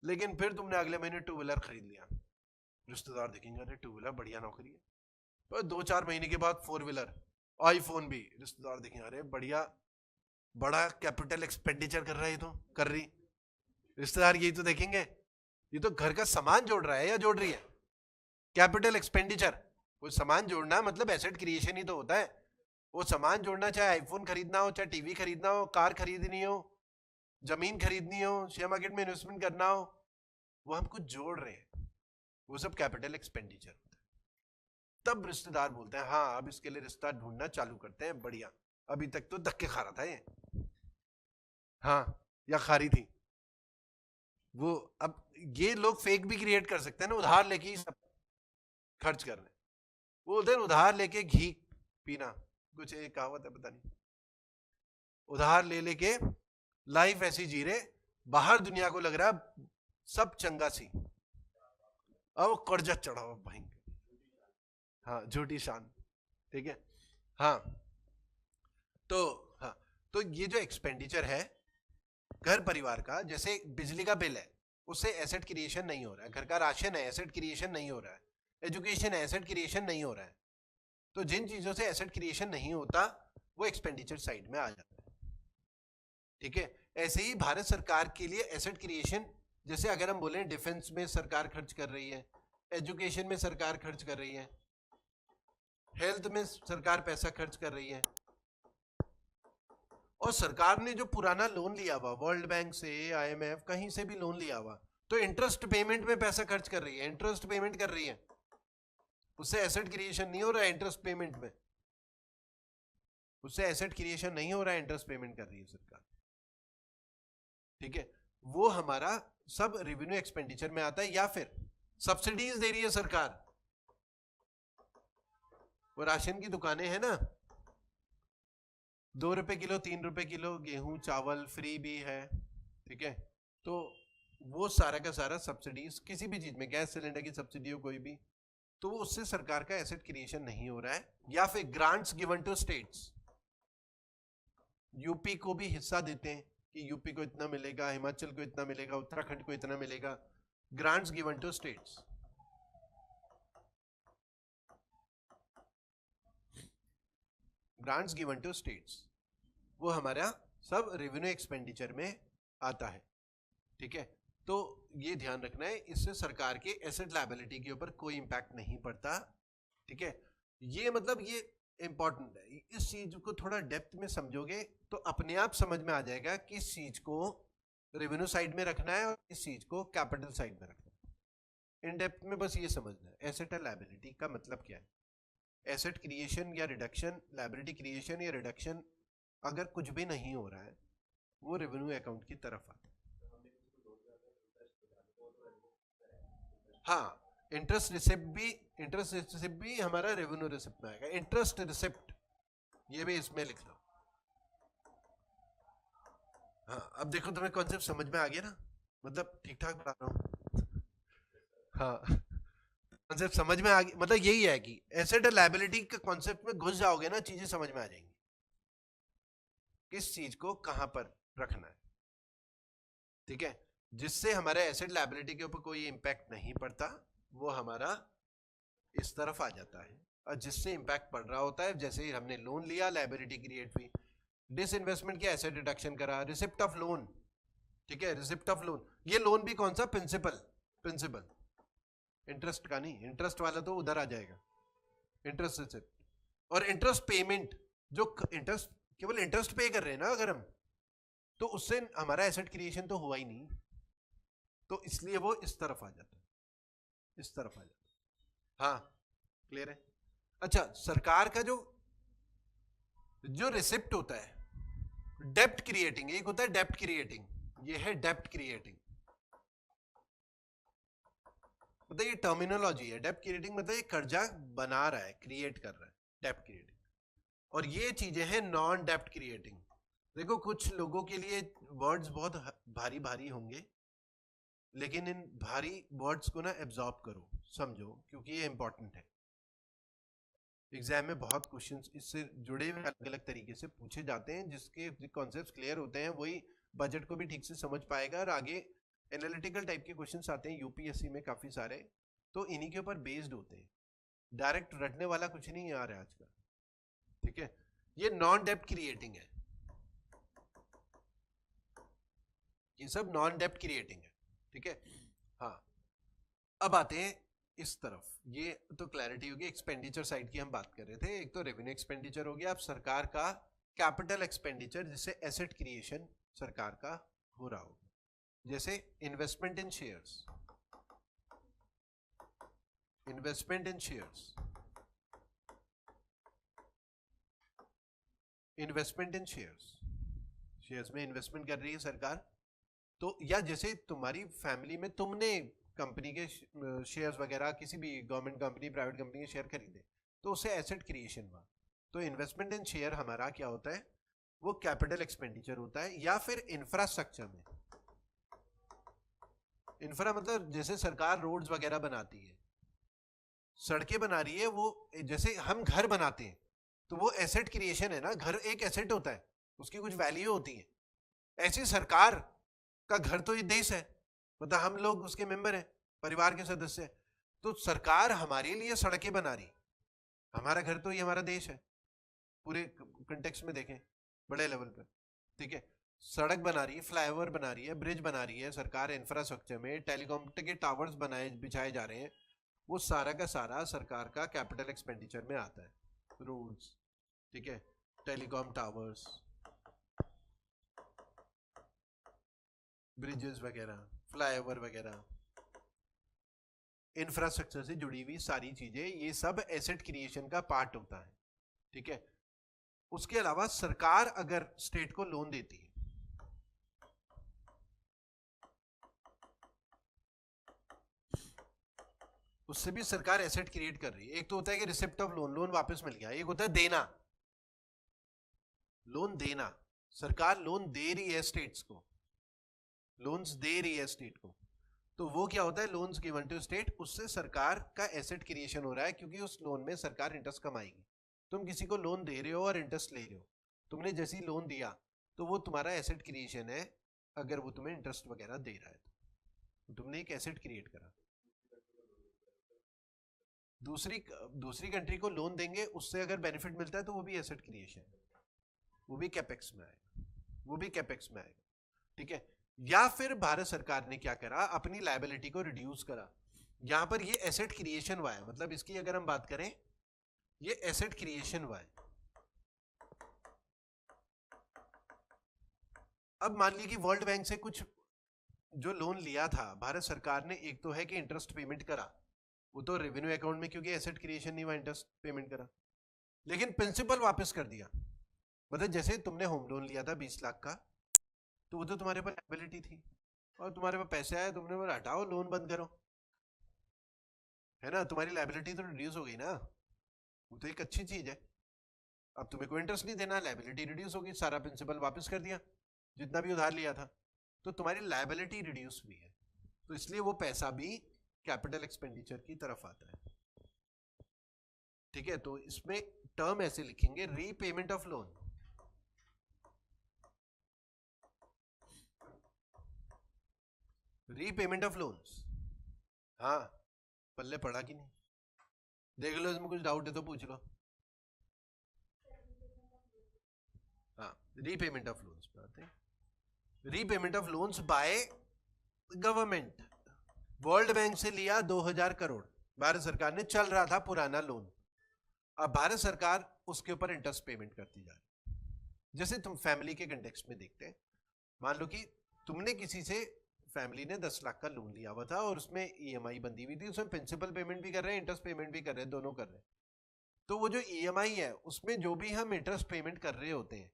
लेकिन फिर तुमने अगले महीने 2 व्हीलर खरीद लिया, रिश्तेदार देखेंगे अरे 2 व्हीलर बढ़िया नौकरी है, पर 2-4 महीने के बाद 4 व्हीलर, आईफोन भी, रिश्तेदार देखेंगे अरे बढ़िया, बड़ा कैपिटल एक्सपेंडिचर कर रहा है, तो कर रही, रिश्तेदार यही तो देखेंगे, ये तो घर का सामान जोड़ रहा है या जोड़ रही है, कैपिटल एक्सपेंडिचर। वो सामान जोड़ना मतलब एसेट क्रिएशन ही तो होता है। वो सामान जोड़ना, चाहे आईफोन खरीदना हो, चाहे टीवी खरीदना हो, कार खरीदनी हो, जमीन खरीदनी हो, शेयर मार्केट में इन्वेस्टमेंट करना हो, वो हम कुछ जोड़ रहे हैं, वो सब कैपिटल एक्सपेंडिचर होता है। तब रिश्तेदार बोलते हैं हाँ अब इसके लिए रिश्ता ढूंढना चालू करते हैं, बढ़िया, अभी तक तो धक्के खा रहा था ये, हाँ, या खा रही थी वो। अब ये लोग फेक भी क्रिएट कर सकते हैं ना, उधार लेके ही सब खर्च कर रहे हैं। वो बोलते हैं उधार लेके घी पीना, कुछ एक कहावत है पता नहीं, उधार ले लेके लाइफ ऐसी जी रहे, बाहर दुनिया को लग रहा सब चंगा सी, अब वो कर्जा चढ़ा हुआ भाई, हाँ, झूठी शान, ठीक है। हाँ, तो हाँ, तो ये जो एक्सपेंडिचर है घर परिवार का, जैसे बिजली का बिल है, उससे एसेट क्रिएशन नहीं हो रहा है, घर का राशन है, एसेट क्रिएशन नहीं हो रहा है, एजुकेशन है, एसेट क्रिएशन नहीं हो रहा है, तो जिन चीजों से एसेट क्रिएशन नहीं होता वो एक्सपेंडिचर साइड में आ जाता है, ठीक है। ऐसे ही भारत सरकार के लिए एसेट क्रिएशन, जैसे अगर हम बोले डिफेंस में सरकार खर्च कर रही है, एजुकेशन में सरकार खर्च कर रही है, हेल्थ में सरकार पैसा खर्च कर रही है, और सरकार ने जो पुराना लोन लिया हुआ वर्ल्ड बैंक से, IMF कहीं से भी लोन लिया हुआ, तो इंटरेस्ट पेमेंट में पैसा खर्च कर रही है, इंटरेस्ट पेमेंट कर रही है, उससे एसेट क्रिएशन नहीं हो रहा है, इंटरेस्ट पेमेंट में, उससे एसेट क्रिएशन नहीं हो रहा है, इंटरेस्ट पेमेंट कर रही है सरकार, ठीक है। वो हमारा सब रेवेन्यू एक्सपेंडिचर में आता है। या फिर सब्सिडीज दे रही है सरकार, वो राशन की दुकानें हैं ना, 2 रुपए किलो 3 रुपए किलो गेहूं चावल फ्री भी है, ठीक है। तो वो सारा का सारा सब्सिडीज, किसी भी चीज में, गैस सिलेंडर की सब्सिडी हो कोई भी, तो उससे सरकार का एसेट क्रिएशन नहीं हो रहा है। या फिर grants given to states, UP को भी हिस्सा देते हैं कि यूपी को इतना मिलेगा, हिमाचल को इतना मिलेगा, उत्तराखंड को इतना मिलेगा, grants given to states. Grants given to states, वो हमारा सब रेवेन्यू एक्सपेंडिचर में आता है, ठीक है। तो ये ध्यान रखना है, इससे सरकार के एसेट लायबिलिटी के ऊपर कोई इंपैक्ट नहीं पड़ता, ठीक है। ये मतलब ये इंपॉर्टेंट है, इस चीज को थोड़ा डेप्थ में समझोगे तो अपने आप समझ में आ जाएगा किस चीज को रेवेन्यू साइड में रखना है और किस चीज को कैपिटल साइड में रखना है। इन डेप्थ में बस ये समझना है एसेट और लायबिलिटी का मतलब क्या है। एसेट क्रिएशन या रिडक्शन, लायबिलिटी क्रिएशन या रिडक्शन अगर कुछ भी नहीं हो रहा है वो रेवेन्यू अकाउंट की तरफ आता है। हाँ, इंटरेस्ट रिसिप्ट भी हमारा रेवेन्यू रिसिप्ट में आएगा। इंटरेस्ट रिसिप्ट ये भी इसमें लिख लो। हाँ, अब देखो तुम्हें कॉन्सेप्ट समझ में आ गया ना, मतलब ठीक ठाक बता रहा हूँ। हाँ, कॉन्सेप्ट समझ में आ गया, मतलब यही है कि एसेट और लायबिलिटी के कॉन्सेप्ट में घुस जाओगे ना, चीजें समझ में आ जाएंगी किस चीज को कहां पर रखना है, ठीक है। जिससे हमारे एसेट लायबिलिटी के ऊपर कोई इंपैक्ट नहीं पड़ता वो हमारा इस तरफ आ जाता है, और जिससे इंपैक्ट पड़ रहा होता है, जैसे हमने लोन लिया लायबिलिटी क्रिएट हुई, डिसइन्वेस्टमेंट किया एसेट रिडक्शन करा, रिसिप्ट ऑफ लोन, ठीक है, रिसिप्ट ऑफ लोन, ये लोन भी कौन सा, प्रिंसिपल, इंटरेस्ट का नहीं, इंटरेस्ट वाला तो उधर आ जाएगा, इंटरेस्ट रिसिप्ट। और इंटरेस्ट पेमेंट, जो इंटरेस्ट केवल इंटरेस्ट पे कर रहे हैं ना अगर हम, तो उससे हमारा एसेट क्रिएशन तो हुआ ही नहीं, तो इसलिए वो इस तरफ आ जाता है, इस तरफ आ जाता है। हाँ, क्लियर है। अच्छा, सरकार का जो रिसिप्ट होता है, डेप्ट क्रिएटिंग, एक होता है डेप्ट क्रिएटिंग, ये है डेप्ट क्रिएटिंग, मतलब ये टर्मिनोलॉजी है। डेप्ट क्रिएटिंग मतलब ये कर्जा बना रहा है, क्रिएट कर रहा है, डेप्ट क्रिएटिंग। और ये चीजें हैं नॉन डेप्ट क्रिएटिंग। देखो कुछ लोगों के लिए वर्ड्स बहुत भारी भारी होंगे, लेकिन इन भारी वर्ड्स को ना एब्जॉर्ब करो, समझो, क्योंकि ये इंपॉर्टेंट है। एग्जाम में बहुत क्वेश्चंस इससे जुड़े हुए अलग अलग तरीके से पूछे जाते हैं, जिसके कॉन्सेप्ट्स क्लियर होते हैं वही बजट को भी ठीक से समझ पाएगा। और आगे एनालिटिकल टाइप के क्वेश्चंस आते हैं यूपीएससी में काफी सारे, तो इन्हीं के ऊपर बेस्ड होते हैं, डायरेक्ट रटने वाला कुछ नहीं आ रहा है आज का, ठीक है। ये नॉन डेप्ट क्रिएटिंग है, ये सब नॉन डेप्ट क्रिएटिंग है, ठीक है। हाँ, अब आते हैं इस तरफ, ये तो क्लैरिटी होगी। एक्सपेंडिचर साइड की हम बात कर रहे थे, एक तो रेवेन्यू एक्सपेंडिचर हो गया, अब सरकार का कैपिटल एक्सपेंडिचर, जिससे एसेट क्रिएशन सरकार का हो रहा होगा, जैसे इन्वेस्टमेंट इन शेयर्स, इन्वेस्टमेंट इन शेयर्स, इन्वेस्टमेंट इन शेयर्स, शेयर्स में इन्वेस्टमेंट कर रही है सरकार। तो या जैसे तुम्हारी फैमिली में तुमने कंपनी के शेयर्स वगैरह, किसी भी गवर्नमेंट कंपनी, प्राइवेट कंपनी के शेयर खरीदे, तो उससे एसेट क्रिएशन हुआ। तो इन्वेस्टमेंट इन शेयर हमारा क्या होता है, वो कैपिटल एक्सपेंडिचर होता है। या फिर इंफ्रास्ट्रक्चर में, इंफ्रा मतलब जैसे सरकार रोड्स वगैरह बनाती है, सड़कें बना रही है, वो जैसे हम घर बनाते हैं तो वो एसेट क्रिएशन है ना, घर एक एसेट होता है, उसकी कुछ वैल्यू होती है। ऐसी सरकार का घर तो ये देश है, मतलब हम लोग उसके मेंबर हैं, परिवार के सदस्य हैं। तो सरकार हमारे लिए सड़कें बना रही, हमारा घर तो ये हमारा देश है, पूरे कंटेक्स्ट में देखें बड़े लेवल पर, ठीक है। सड़क बना रही है, फ्लाईओवर बना रही है, ब्रिज बना रही है सरकार, इंफ्रास्ट्रक्चर में टेलीकॉम के टावर्स बिछाए जा रहे हैं, वो सारा का सारा सरकार का कैपिटल एक्सपेंडिचर में आता है। रोड्स, ठीक है, टेलीकॉम टावर्स, ब्रिजेस वगैरह, फ्लाईओवर वगैरह, इंफ्रास्ट्रक्चर से जुड़ी हुई सारी चीजें, ये सब एसेट क्रिएशन का पार्ट होता है, ठीक है। उसके अलावा सरकार अगर स्टेट को लोन देती है, उससे भी सरकार एसेट क्रिएट कर रही है। एक तो होता है कि रिसिप्ट ऑफ लोन, लोन वापस मिल गया, एक होता है देना, लोन देना, सरकार लोन दे रही है स्टेट्स को, लोन्स दे रही है स्टेट को, तो वो क्या होता है, लोन्स गिवन टू स्टेट, उससे सरकार का एसेट क्रिएशन हो रहा है, क्योंकि उस लोन में सरकार इंटरेस्ट कमाएगी। तुम किसी को लोन दे रहे हो और इंटरेस्ट ले रहे हो, तुमने जैसे ही लोन दिया तो वो तुम्हारा एसेट क्रिएशन है, अगर वो तुम्हें इंटरेस्ट वगैरह दे रहा है तो तुमने एक एसेट क्रिएट करा। दूसरी दूसरी कंट्री को लोन देंगे, उससे अगर बेनिफिट मिलता है तो वो भी एसेट क्रिएशन है, वो भी कैपेक्स में आएगा, वो भी कैपेक्स में आएगा। ठीक है। या फिर भारत सरकार ने क्या करा, अपनी लायबिलिटी को रिड्यूस करा। यहां पर ये एसेट क्रिएशन हुआ है, मतलब इसकी अगर हम बात करें, ये एसेट क्रिएशन हुआ है। अब मान लीजिए कि वर्ल्ड बैंक से कुछ जो लोन लिया था भारत सरकार ने, एक तो है कि इंटरेस्ट पेमेंट करा, वो तो रेवेन्यू अकाउंट में, क्योंकि एसेट क्रिएशन नहीं हुआ, इंटरेस्ट पेमेंट करा, लेकिन प्रिंसिपल वापस कर दिया। मतलब जैसे तुमने होम लोन लिया था 20 लाख का, तो वो तो तुम्हारे पास लायबिलिटी थी, और तुम्हारे पास पैसे आए, तुमने बोला हटाओ लोन बंद करो, है ना, तुम्हारी लायबिलिटी तो रिड्यूस हो गई ना, वो तो एक अच्छी चीज है। अब तुम्हें कोई इंटरेस्ट नहीं देना, लायबिलिटी रिड्यूस होगी, सारा प्रिंसिपल वापस कर दिया जितना भी उधार लिया था, तो तुम्हारी लायबिलिटी रिड्यूस हुई है, तो इसलिए वो पैसा भी कैपिटल एक्सपेंडिचर की तरफ आता है। ठीक है, तो इसमें टर्म ऐसे लिखेंगे, repayment of loan, repayment of loans. हाँ, पल्ले पड़ा कि नहीं, देख लो, इसमें कुछ डाउट है तो पूछ लो। हाँ, रीपेमेंट ऑफ लोन्स पे आते हैं। Repayment of loans by government, world bank से लिया 2000 करोड़ भारत सरकार ने, चल रहा था पुराना लोन, अब भारत सरकार उसके ऊपर इंटरेस्ट पेमेंट करती जा रही। जैसे तुम फैमिली के कंटेक्स्ट में देखते हैं, मान लो कि तुमने किसी से, फैमिली ने 10 लाख का लोन लिया हुआ था और उसमें ईएमआई बंधी हुई थी, उसमें प्रिंसिपल पेमेंट भी कर रहे हैं, इंटरेस्ट पेमेंट भी कर रहे हैं, दोनों कर रहे हैं। तो वो जो ईएमआई है, उसमें जो भी हम इंटरेस्ट पेमेंट कर रहे होते हैं,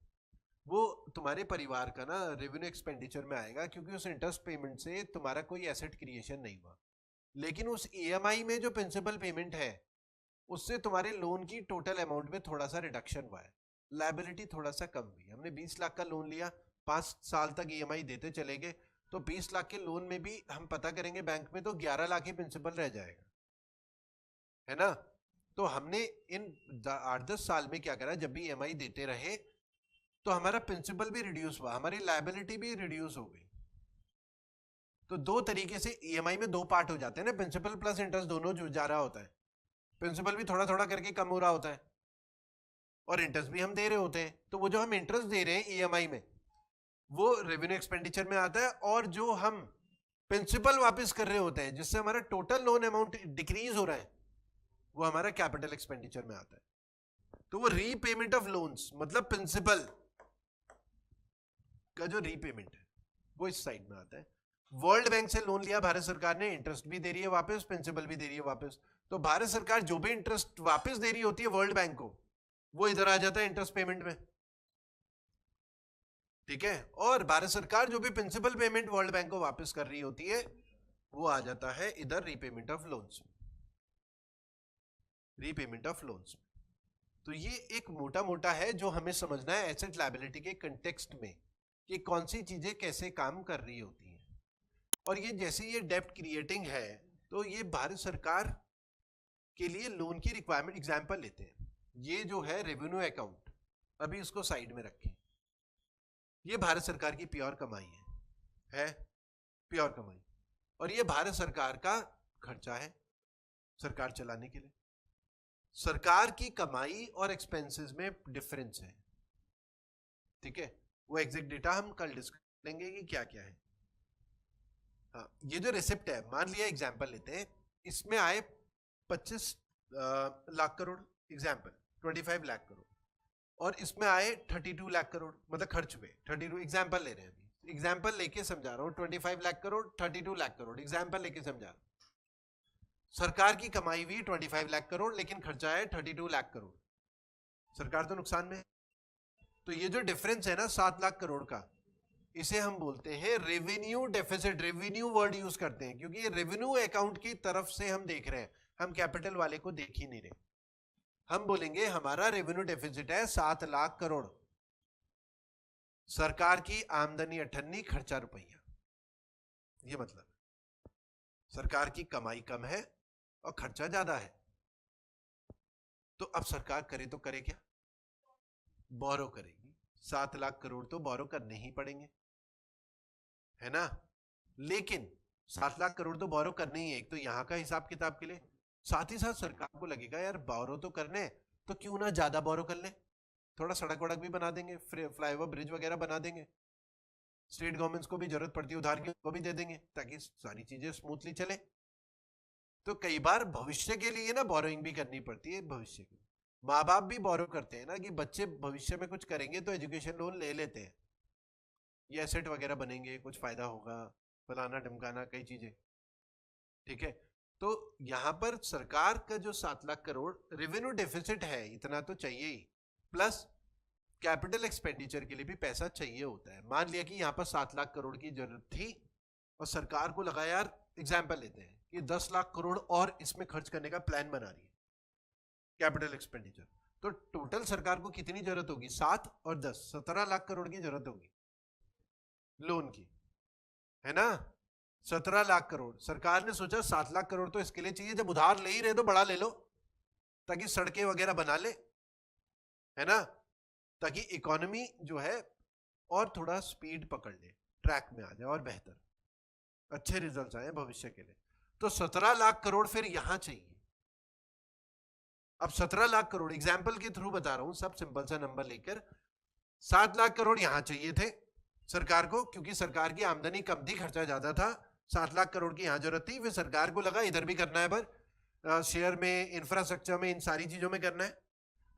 वो तुम्हारे परिवार का ना रेवेन्यू एक्सपेंडिचर में आएगा, क्योंकि उस इंटरेस्ट पेमेंट से तुम्हारा कोई एसेट क्रिएशन नहीं हुआ। लेकिन उस ईएमआई में जो प्रिंसिपल पेमेंट है, उससे तुम्हारे लोन की टोटल अमाउंट में थोड़ा सा रिडक्शन हुआ है, लायबिलिटी थोड़ा सा कम हुई। हमने 20 लाख का लोन लिया, 5 साल तक ईएमआई देते चले गए, तो 20 लाख के लोन में भी हम पता करेंगे बैंक में, तो 11 लाख ही प्रिंसिपल रह जाएगा, है ना। तो हमने इन 8-10 साल में क्या करा, जब भी ईएमआई देते रहे, तो हमारा प्रिंसिपल भी रिड्यूस हुआ, हमारी लायबिलिटी भी रिड्यूस हो गई। तो दो तरीके से ईएमआई में दो पार्ट हो जाते हैं ना, प्रिंसिपल प्लस इंटरेस्ट दोनों जो जा रहा होता है, प्रिंसिपल भी थोड़ा थोड़ा करके कम हो रहा होता है, और इंटरेस्ट भी हम दे रहे होते हैं। तो वो जो हम इंटरेस्ट दे रहे हैं ईएमआई में, वो रेवेन्यू एक्सपेंडिचर में आता है, और जो हम प्रिंसिपल वापस कर रहे होते हैं, जिससे हमारा टोटल लोन अमाउंट डिक्रीज हो रहा है, वो हमारा कैपिटल एक्सपेंडिचर में आता है। तो वो रीपेमेंट ऑफ लोन्स, मतलब प्रिंसिपल का जो रीपेमेंट है, वो इस साइड में आता है। वर्ल्ड बैंक से लोन लिया भारत सरकार ने, इंटरेस्ट भी दे रही है वापस, प्रिंसिपल भी दे रही है वापस, तो भारत सरकार जो भी इंटरेस्ट वापस दे रही होती है वर्ल्ड बैंक को, वो इधर आ जाता है इंटरेस्ट पेमेंट में। ठीक है, और भारत सरकार जो भी प्रिंसिपल पेमेंट वर्ल्ड बैंक को वापस कर रही होती है, वो आ जाता है इधर repayment of loans, repayment of loans. तो ये एक मोटा मोटा है जो हमें समझना है एसेट लायबिलिटी के कंटेक्स्ट में, कि कौन सी चीजें कैसे काम कर रही होती हैं। और ये जैसे ये डेप्ट क्रिएटिंग है, तो ये भारत सरकार के लिए लोन की रिक्वायरमेंट, एग्जांपल लेते हैं, ये जो है रेवेन्यू अकाउंट, अभी इसको साइड में रखें, ये भारत सरकार की प्योर कमाई है प्योर कमाई, और ये भारत सरकार का खर्चा है सरकार चलाने के लिए। सरकार की कमाई और एक्सपेंसेस में डिफरेंस है, ठीक है, वो एग्जैक्ट डेटा हम कल डिस्कस करेंगे कि क्या क्या है। हाँ, ये जो रिसिप्ट है, मान लिया एग्जांपल लेते हैं, इसमें आए 25 लाख करोड़, एग्जांपल 25 लाख करोड़, और इसमें आए 32 लाख करोड़, मतलब खर्च हुए 32, एग्जांपल ले रहे हैं, अभी एग्जांपल लेके समझा रहा हूँ, 25 लाख करोड़ 32 लाख करोड़, एग्जांपल लेके समझा रहा हूँ। सरकार की कमाई हुई 25 लाख करोड़, लेकिन खर्चा है 32 लाख करोड़, सरकार तो नुकसान में है। तो ये जो डिफरेंस है ना 7 लाख करोड़ का, इसे हम बोलते हैं revenue deficit. Revenue word use करते हैं क्योंकि ये रेवेन्यू अकाउंट की तरफ से हम देख रहे हैं, हम कैपिटल वाले को देख ही नहीं रहे। हम बोलेंगे हमारा रेवेन्यू डेफिसिट है 7 लाख करोड़, सरकार की आमदनी 98, खर्चा रुपया, ये मतलब सरकार की कमाई कम है और खर्चा ज्यादा है। तो अब सरकार करे तो करे क्या, बोरो करेगी, 7 लाख करोड़ तो बोरो करने ही पड़ेंगे, है ना। लेकिन 7 लाख करोड़ तो बोरो करने ही है, एक तो यहां का हिसाब किताब के लिए, साथ ही साथ सरकार को लगेगा यार बोरो तो करने, तो क्यों ना ज्यादा बोरो कर ले, थोड़ा सड़क वड़क भी बना देंगे, फ्लाईओवर ब्रिज वगैरह बना देंगे, स्टेट गवर्नमेंट्स को भी जरूरत पड़ती है उधार की, उनको भी दे देंगे ताकि सारी चीजें स्मूथली चले। तो कई बार भविष्य के लिए ना बोरोइंग भी करनी पड़ती है, भविष्य के माँ बाप भी बोरो करते हैं ना कि बच्चे भविष्य में कुछ करेंगे तो एजुकेशन लोन ले लेते हैं, ये एसेट वगैरह बनेंगे, कुछ फायदा होगा, फलाना ढमकाना, कई चीजें। ठीक है, तो यहां पर सरकार का जो 7 लाख करोड़ रेवेन्यू डेफिसिट है, इतना तो चाहिए ही, प्लस कैपिटल एक्सपेंडिचर के लिए भी पैसा चाहिए होता है। मान लिया कि यहाँ पर 7 लाख करोड़ की जरूरत थी और सरकार को लगा यार, एग्जाम्पल लेते हैं कि 10 लाख करोड़ और इसमें खर्च करने का प्लान बना रही है कैपिटल एक्सपेंडिचर, तो टोटल सरकार को कितनी जरूरत होगी, 7 और 10, 17 लाख करोड़ की जरूरत होगी लोन की, है ना। 17 लाख करोड़, सरकार ने सोचा 7 लाख करोड़ तो इसके लिए चाहिए, जब उधार ले ही रहे तो बड़ा ले लो ताकि सड़कें वगैरह बना ले, है ना, ताकि इकोनॉमी जो है और थोड़ा स्पीड पकड़ ले, ट्रैक में आ जाए और बेहतर अच्छे रिजल्ट्स आए भविष्य के लिए। तो 17 लाख करोड़ फिर यहां चाहिए। अब 17 लाख करोड़ एग्जाम्पल के थ्रू बता रहा हूं, सब सिंपल सा नंबर लेकर, 7 लाख करोड़ यहां चाहिए थे सरकार को, क्योंकि सरकार की आमदनी कम थी, खर्चा ज्यादा था, 7 लाख करोड़ की यहां जरूरत थी, फिर सरकार को लगा इधर भी करना है, पर शेयर में, इंफ्रास्ट्रक्चर में, इन सारी चीजों में करना है,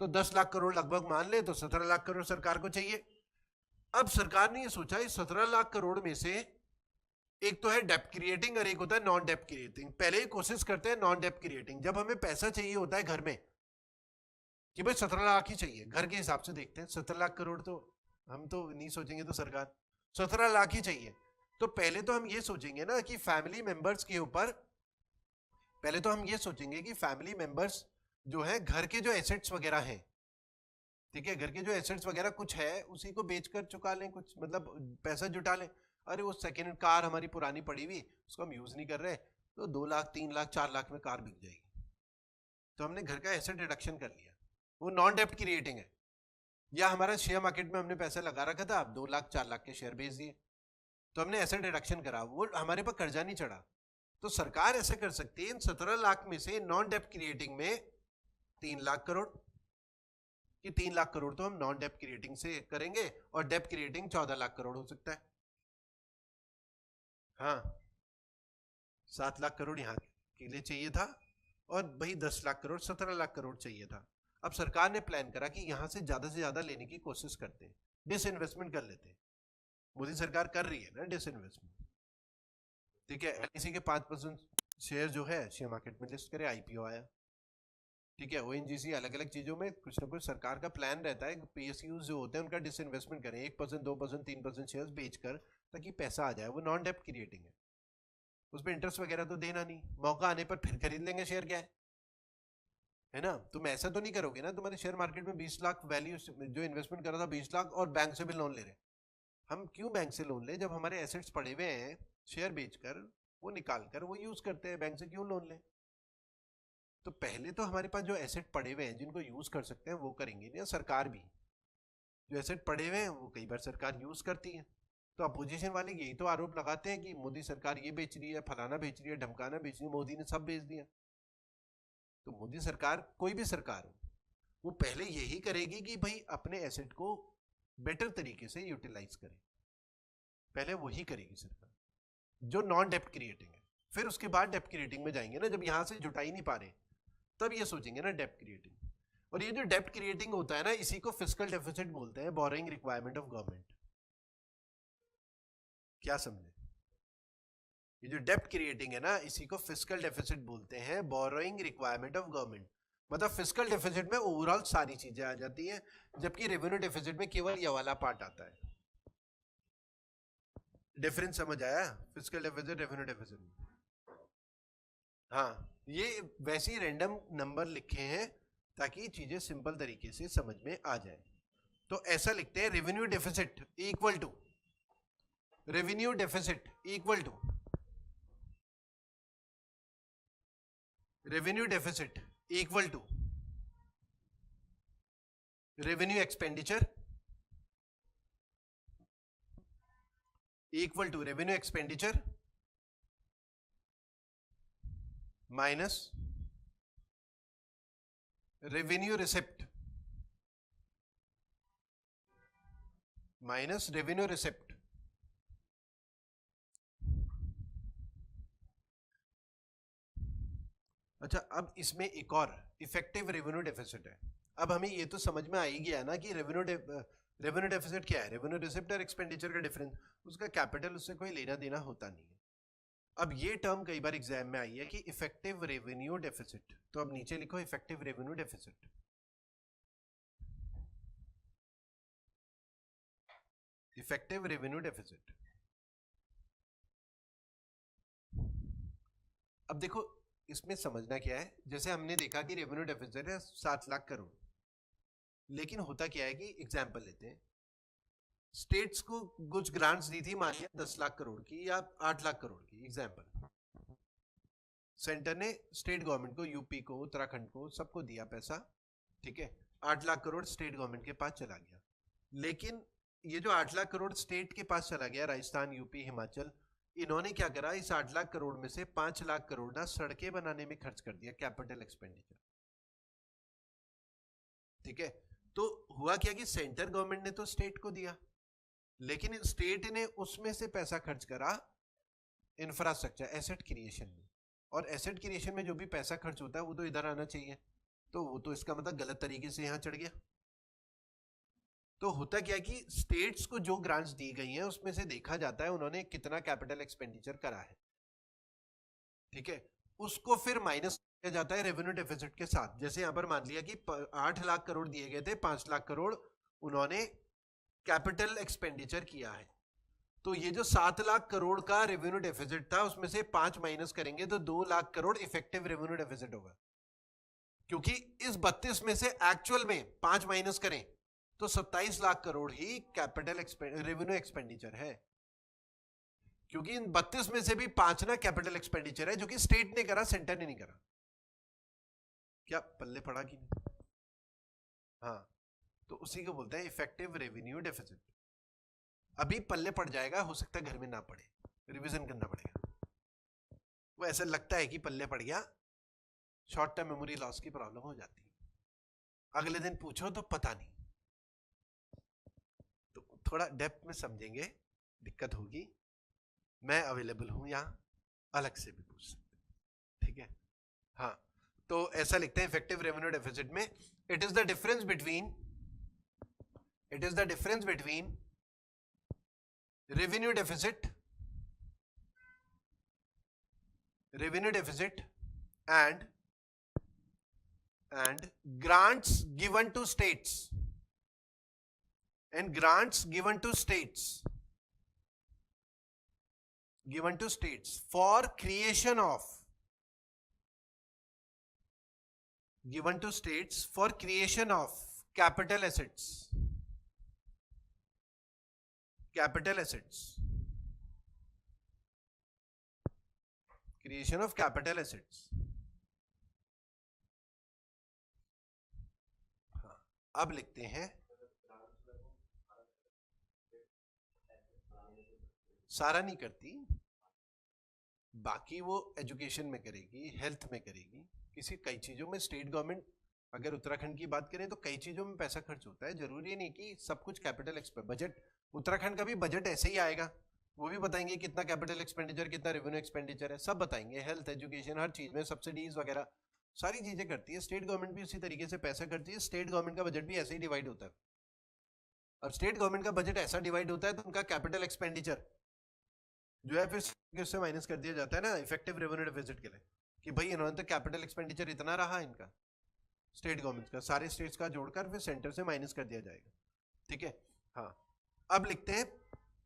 तो 10 लाख करोड़ लगभग मान ले, तो 17 लाख करोड़ सरकार को चाहिए। अब सरकार ने ये सोचा इस 17 लाख करोड़ में से एक तो है डेप्ट क्रिएटिंग और एक होता है नॉन डेप्ट क्रिएटिंग। पहले ही कोशिश करते हैं नॉन डेप्ट क्रिएटिंग, जब हमें पैसा चाहिए होता है घर में कि भाई 17 लाख ही चाहिए, घर के हिसाब से देखते हैं 17 लाख करोड़ तो हम तो नहीं सोचेंगे, तो सरकार 17 लाख ही चाहिए, तो पहले तो हम ये सोचेंगे ना कि फैमिली मेंबर्स के ऊपर, पहले तो हम ये सोचेंगे कि फैमिली मेंबर्स जो है घर के जो एसेट्स वगैरह हैं, ठीक है, घर के जो एसेट्स वगैरह कुछ है उसी को बेचकर चुका लें, कुछ मतलब पैसा जुटा लें। अरे वो सेकेंड कार हमारी पुरानी पड़ी हुई, उसको हम यूज नहीं कर रहे, तो 2 लाख 3 लाख 4 लाख में कार बिक जाएगी, तो हमने घर का एसेट रिडक्शन कर लिया, वो नॉन डेप्ट क्रिएटिंग है। या हमारा शेयर मार्केट में हमने पैसा लगा रखा था, 2 लाख 4 लाख के शेयर बेच दिए, तो हमने एसेट रिडक्शन करा, वो हमारे पर कर्जा नहीं चढ़ा। तो सरकार ऐसे कर सकती है इन 17 लाख में से नॉन डेप्ट क्रिएटिंग में 3 लाख करोड़, कि 3 लाख करोड़ तो हम नॉन डेप्ट क्रिएटिंग से करेंगे और डेप्ट क्रिएटिंग 14 लाख करोड़ हो सकता है। हाँ, 7 लाख करोड़ यहाँ के लिए चाहिए था और भाई 10 लाख करोड़, 17 लाख करोड़ चाहिए था। अब सरकार ने प्लान करा कि यहां से ज्यादा लेने की कोशिश करते हैं, डिसइन्वेस्टमेंट कर लेते हैं। मोदी सरकार कर रही है ना डिसइन्वेस्टमेंट, ठीक है। एलआईसी के 5% शेयर जो है शेयर मार्केट में लिस्ट करे, आईपीओ आया, ठीक है। ओएनजीसी, अलग अलग चीजों में कुछ ना कुछ सरकार का प्लान रहता है, पीएसयूज जो होते हैं उनका डिसइन्वेस्टमेंट करें, 1% 2% 3% शेयर बेचकर, ताकि पैसा आ जाए, वो नॉन डेप्ट क्रिएटिंग है, उसमें इंटरेस्ट वगैरह तो देना नहीं, मौका आने पर फिर खरीद लेंगे शेयर, क्या है ना। तुम ऐसा तो नहीं करोगे ना, तुम्हारे शेयर मार्केट में 20 लाख वैल्यू जो इन्वेस्टमेंट करा था 20 लाख, और बैंक से भी लोन ले रहे, हम क्यों बैंक से लोन ले, जब हमारे एसेट्स पड़े हुए हैं शेयर बेचकर, वो निकाल कर वो यूज करते हैं, बैंक से क्यों लोन ले। तो पहले तो हमारे पास जो एसेट पड़े हुए हैं जिनको यूज कर सकते हैं वो करेंगे, नहीं सरकार भी जो एसेट पड़े हुए हैं वो कई बार सरकार यूज करती है। तो अपोजिशन वाले यही तो आरोप लगाते हैं कि मोदी सरकार ये बेच रही है, फलाना बेच रही है, ढमकाना बेच रही है, मोदी ने सब बेच दिया। तो मोदी सरकार, कोई भी सरकार हो, वो पहले यही करेगी कि भाई अपने एसेट को बेटर तरीके से यूटिलाइज करे, पहले वही करेगी सरकार जो नॉन डेप्ट क्रिएटिंग है। फिर उसके बाद डेप्ट क्रिएटिंग में जाएंगे ना, जब यहां से जुटा ही नहीं पा रहे तब ये सोचेंगे ना डेप्ट क्रिएटिंग। और ये जो डेप्ट क्रिएटिंग होता है ना, इसी को फिस्कल डेफिसिट बोलते हैं, बोरोइंग रिक्वायरमेंट ऑफ गवर्नमेंट। क्या समझे, ये जो डेप्ट क्रिएटिंग है ना, इसी को फिस्कल डेफिसिट बोलते हैं, बोरोइंग रिक्वायरमेंट ऑफ गवर्नमेंट। मतलब फिस्कल डेफिसिट में ओवरऑल सारी चीजें आ जाती हैं, जबकि रेवेन्यू डेफिसिट में केवल ये वाला पार्ट आता है। डिफरेंस समझ आया, फिस्कल डेफिसिट रेवेन्यू डेफिसिट में। हाँ, ये वैसे ही रैंडम नंबर लिखे हैं ताकि चीजें सिंपल तरीके से समझ में आ जाए। तो ऐसा लिखते हैं, revenue deficit equal to, revenue deficit equal to, revenue deficit equal to revenue expenditure, equal to revenue expenditure minus revenue receipt minus revenue receipt. अच्छा, अब इसमें एक और इफेक्टिव रेवेन्यू डेफिसिट है। अब हमें ये तो समझ में आ ही गया ना कि रेवेन्यू डेफिसिट क्या है, रेवेन्यू रिसिप्ट और एक्सपेंडिचर का डिफरेंस, उसका कैपिटल उससे कोई लेना देना होता नहीं है। अब ये टर्म कई बार एग्जाम में आई है कि इफेक्टिव रेवेन्यू डेफिसिट, तो अब नीचे लिखो effective revenue deficit. Effective revenue deficit. अब देखो इसमें समझना क्या है, जैसे हमने देखा कि रेवेन्यू डेफिसिट है 7 लाख करोड़, लेकिन होता क्या है कि एग्जाम्पल लेते हैं, स्टेट्स को कुछ ग्रांट्स दी थी, मान लिया 10 लाख करोड़ की या 8 लाख करोड़ की एग्जाम्पल, सेंटर ने स्टेट गवर्नमेंट को, यूपी को, उत्तराखंड को, सबको दिया पैसा, ठीक है, 8 लाख करोड़ स्टेट गवर्नमेंट के पास चला गया। लेकिन ये जो 8 लाख करोड़ स्टेट के पास चला गया, राजस्थान, यूपी, हिमाचल, इन्होंने क्या करा, इस 8 लाख करोड़ में से 5 लाख करोड़ ना सड़कें बनाने में खर्च कर दिया, कैपिटल एक्सपेंडिचर। ठीक है, तो हुआ क्या कि सेंटर गवर्नमेंट ने तो स्टेट को दिया, लेकिन स्टेट ने उसमें से पैसा खर्च करा इंफ्रास्ट्रक्चर, एसेट क्रिएशन में, और एसेट क्रिएशन में जो भी पैसा खर्च होता है वो तो इधर आना चाहिए, तो वो तो इसका मतलब गलत तरीके से यहां चढ़ गया। तो होता क्या कि स्टेट्स को जो ग्रांट्स दी गई हैं उसमें से देखा जाता है उन्होंने कितना कैपिटल एक्सपेंडिचर करा है, ठीक है, उसको फिर माइनस किया जाता है रेवेन्यू डेफिसिट के साथ। जैसे यहां पर मान लिया कि 8 लाख करोड़ दिए गए थे, 5 लाख करोड़ उन्होंने कैपिटल एक्सपेंडिचर किया है, तो ये जो 7 लाख करोड़ का रेवेन्यू डेफिसिट था उसमें से 5 माइनस करेंगे तो 2 lakh crore effective revenue deficit होगा, क्योंकि इस 32 में से एक्चुअल में 5 माइनस करें तो 27 लाख करोड़ ही कैपिटल रेवेन्यू एक्सपेंडिचर है, क्योंकि इन 32 में से भी 5 ना कैपिटल एक्सपेंडिचर है जो कि स्टेट ने करा, सेंटर ने नहीं करा। क्या पल्ले पड़ा कि नहीं? हाँ, तो उसी को बोलते हैं इफेक्टिव रेवेन्यू डेफिसिट। अभी पल्ले पड़ जाएगा, हो सकता है घर में ना पड़े, रिवीजन करना पड़ेगा। वो ऐसा लगता है कि पल्ले पड़ गया, शॉर्ट टर्म मेमोरी लॉस की प्रॉब्लम हो जाती है, अगले दिन पूछो तो पता नहीं, तो थोड़ा डेप्थ में समझेंगे, दिक्कत होगी, मैं अवेलेबल हूं यहां, अलग से भी पूछ सकते, ठीक है। हाँ, तो ऐसा लिखते हैं इफेक्टिव रेवेन्यू डेफिसिट में, it is the difference between revenue deficit and grants given to states for creation of capital assets, creation of capital assets। हाँ, अब लिखते हैं, सारा नहीं करती, बाकी वो एजुकेशन में करेगी, हेल्थ में करेगी, किसी कई चीजों में स्टेट गवर्नमेंट, अगर उत्तराखंड की बात करें तो कई चीजों में पैसा खर्च होता है, जरूरी नहीं कि सब कुछ कैपिटल बजट, उत्तराखंड का भी बजट ऐसे ही आएगा, वो भी बताएंगे कितना कैपिटल एक्सपेंडिचर, कितना रेवेन्यू एक्सपेंडिचर है, सब बताएंगे, हेल्थ, एजुकेशन, हर चीज में सब्सिडीज वगैरह सारी चीजें करती है स्टेट गवर्नमेंट भी, उसी तरीके से पैसा करती है, स्टेट गवर्नमेंट का बजट भी ऐसे ही डिवाइड होता है। अब स्टेट गवर्नमेंट का बजट ऐसा डिवाइड होता है तो उनका कैपिटल एक्सपेंडिचर जो है फिर उससे माइनस कर दिया जाता है ना इफेक्टिव रेवेन्यू डेफिसिट के लिए, कि भाई इन्होंने तो कैपिटल एक्सपेंडिचर इतना रहा इनका, स्टेट गवर्नमेंट का, सारे स्टेट्स का जोड़कर फिर सेंटर से माइनस कर दिया जाएगा, ठीक है। हाँ, अब लिखते हैं,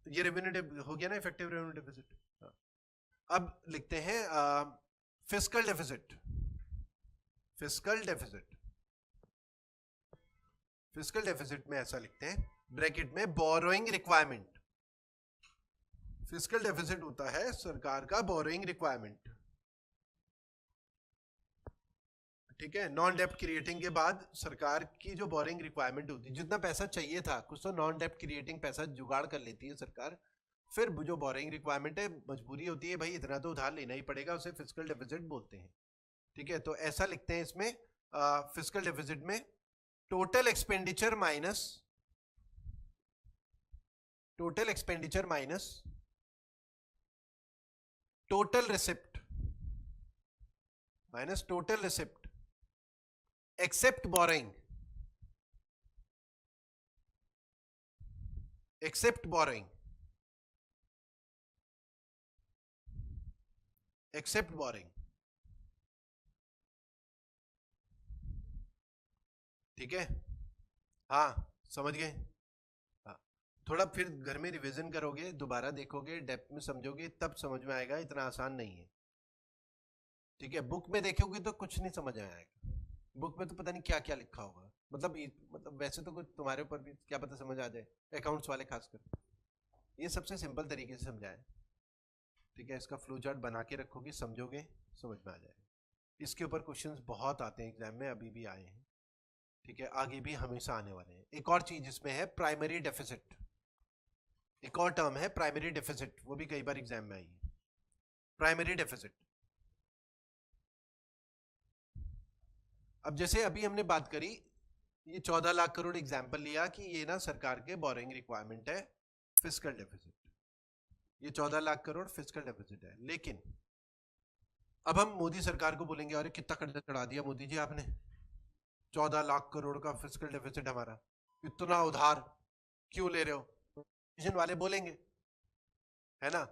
ये रेवेन्यू हो गया ना इफेक्टिव रेवेन्यू डेफिसिट। हाँ, अब लिखते हैं फिस्कल डेफिसिट। फिस्कल डेफिसिट में ऐसा लिखते हैं, ब्रैकेट में बोरोइंग रिक्वायरमेंट। फिस्कल डेफिसिट होता है सरकार का बोरोइंग रिक्वायरमेंट, ठीक है, नॉन डेप्ट क्रिएटिंग के बाद सरकार की जो बोरिंग रिक्वायरमेंट होती है, जितना पैसा चाहिए था कुछ तो नॉन डेप्ट क्रिएटिंग पैसा जुगाड़ कर लेती है सरकार, फिर जो बोरिंग रिक्वायरमेंट है, मजबूरी होती है भाई इतना तो उधार लेना ही पड़ेगा, उसे फिस्कल डेफिसिट बोलते हैं, ठीक है। तो ऐसा लिखते हैं इसमें फिस्कल डेफिसिट में total expenditure minus total receipt minus total receipt except borrowing ठीक है। हाँ समझ गए। हाँ थोड़ा फिर घर में रिवीजन करोगे, दोबारा देखोगे, डेप्थ में समझोगे, तब समझ में आएगा, इतना आसान नहीं है। ठीक है, बुक में देखोगे तो कुछ नहीं समझ आएगा, बुक में तो पता नहीं क्या क्या लिखा होगा, मतलब वैसे तो कुछ तुम्हारे ऊपर भी क्या पता समझ आ जाए, अकाउंट्स वाले खासकर। ये सबसे सिंपल तरीके से समझाए। ठीक है, इसका फ्लो चार्ट बना के रखोगे, समझोगे, समझ में आ जाएगा। इसके ऊपर क्वेश्चंस बहुत आते हैं एग्जाम में, अभी भी आए हैं। ठीक है, आगे भी हमेशा आने वाले हैं। एक और चीज इसमें है प्राइमरी डेफिसिट, एक और टर्म है प्राइमरी डेफिसिट, वो भी कई बार एग्जाम में आई है। प्राइमरी डेफिसिट, अब जैसे अभी हमने बात करी, ये 14 लाख करोड़ एग्जाम्पल लिया कि ये ना सरकार के बोरिंग रिक्वायरमेंट है, फिस्कल डेफिसिट, ये 14 लाख करोड़ फिस्कल डेफिसिट है। लेकिन अब हम मोदी सरकार को बोलेंगे अरे कितना कर्जा चढ़ा दिया मोदी जी आपने, 14 लाख करोड़ का फिस्कल डेफिसिट हमारा, इतना उधार क्यों ले रहे हो, मिशन वाले बोलेंगे, है ना।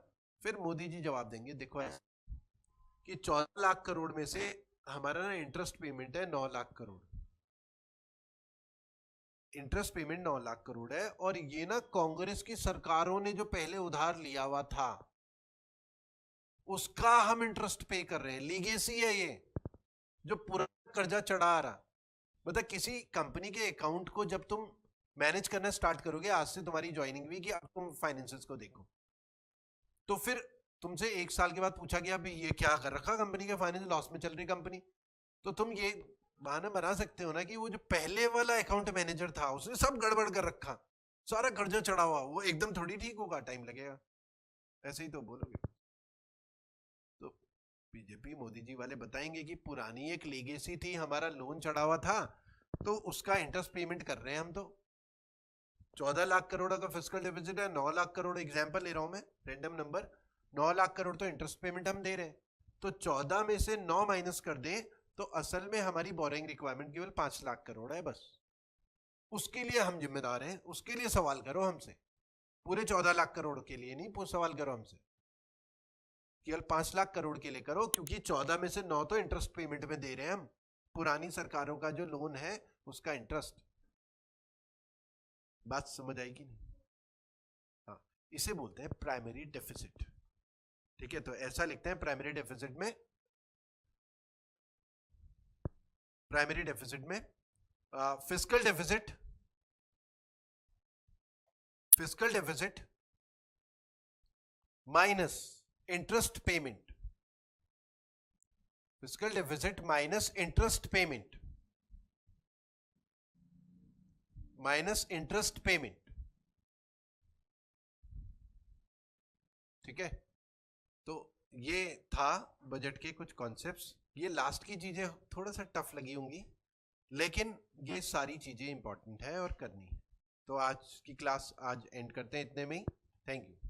फिर मोदी जी जवाब देंगे देखो ऐसा कि 14 लाख करोड़ में से हमारा ना इंटरेस्ट पेमेंट है 9 लाख करोड़, इंटरेस्ट पेमेंट 9 लाख करोड़ है, और ये ना कांग्रेस की सरकारों ने जो पहले उधार लिया हुआ था उसका हम इंटरेस्ट पे कर रहे हैं, लीगेसी है ये, जो पूरा कर्जा चढ़ा आ रहा। मतलब किसी कंपनी के अकाउंट को जब तुम मैनेज करना स्टार्ट करोगे, आज से तुम्हारी ज्वाइनिंग हुई कि अब तुम फाइनेंसेस को देखो, तो फिर तुमसे 1 साल के बाद पूछा गया भाई ये क्या कर रखा कंपनी के, फाइनेंस लॉस में चल रही कंपनी, तो तुम ये बहाना बना सकते हो ना कि वो जो पहले वाला अकाउंट मैनेजर था उसने सब गड़बड़ कर रखा, सारा कर्जा चढ़ा हुआ, वो एकदम थोड़ी ठीक होगा, टाइम लगेगा, ऐसे ही तो बोलोगे। तो बीजेपी मोदी जी वाले बताएंगे कि पुरानी एक लीगेसी थी, हमारा लोन चढ़ा हुआ था तो उसका इंटरेस्ट पेमेंट कर रहे हैं हम, तो 14 लाख करोड़ का फिस्कल डेफिसिट है, 9 लाख करोड़ एग्जाम्पल ले रहा हूं मैं, रैंडम नंबर, 9 लाख करोड़ तो इंटरेस्ट पेमेंट हम दे रहे हैं, तो 14 में से 9 माइनस कर दें तो असल में हमारी बोरिंग रिक्वायरमेंट केवल 5 लाख करोड़ है बस, उसके लिए हम जिम्मेदार हैं, उसके लिए सवाल करो हमसे, पूरे 14 लाख करोड़ के लिए नहीं सवाल करो हमसे, केवल 5 लाख करोड़ के लिए करो, क्योंकि 14 में से 9 तो इंटरेस्ट पेमेंट में दे रहे हैं हम, पुरानी सरकारों का जो लोन है उसका इंटरेस्ट। बात समझ आएगी नहीं? हाँ, इसे बोलते हैं प्राइमरी डेफिसिट। ठीक है, तो ऐसा लिखते हैं प्राइमरी डेफिसिट में, fiscal deficit minus interest payment, fiscal deficit minus interest payment, ठीक है। तो ये था बजट के कुछ कॉन्सेप्ट्स, ये लास्ट की चीजें थोड़ा सा टफ लगी होंगी, लेकिन ये सारी चीजें इंपॉर्टेंट है और करनी है। तो आज की क्लास आज एंड करते हैं इतने में ही, थैंक यू।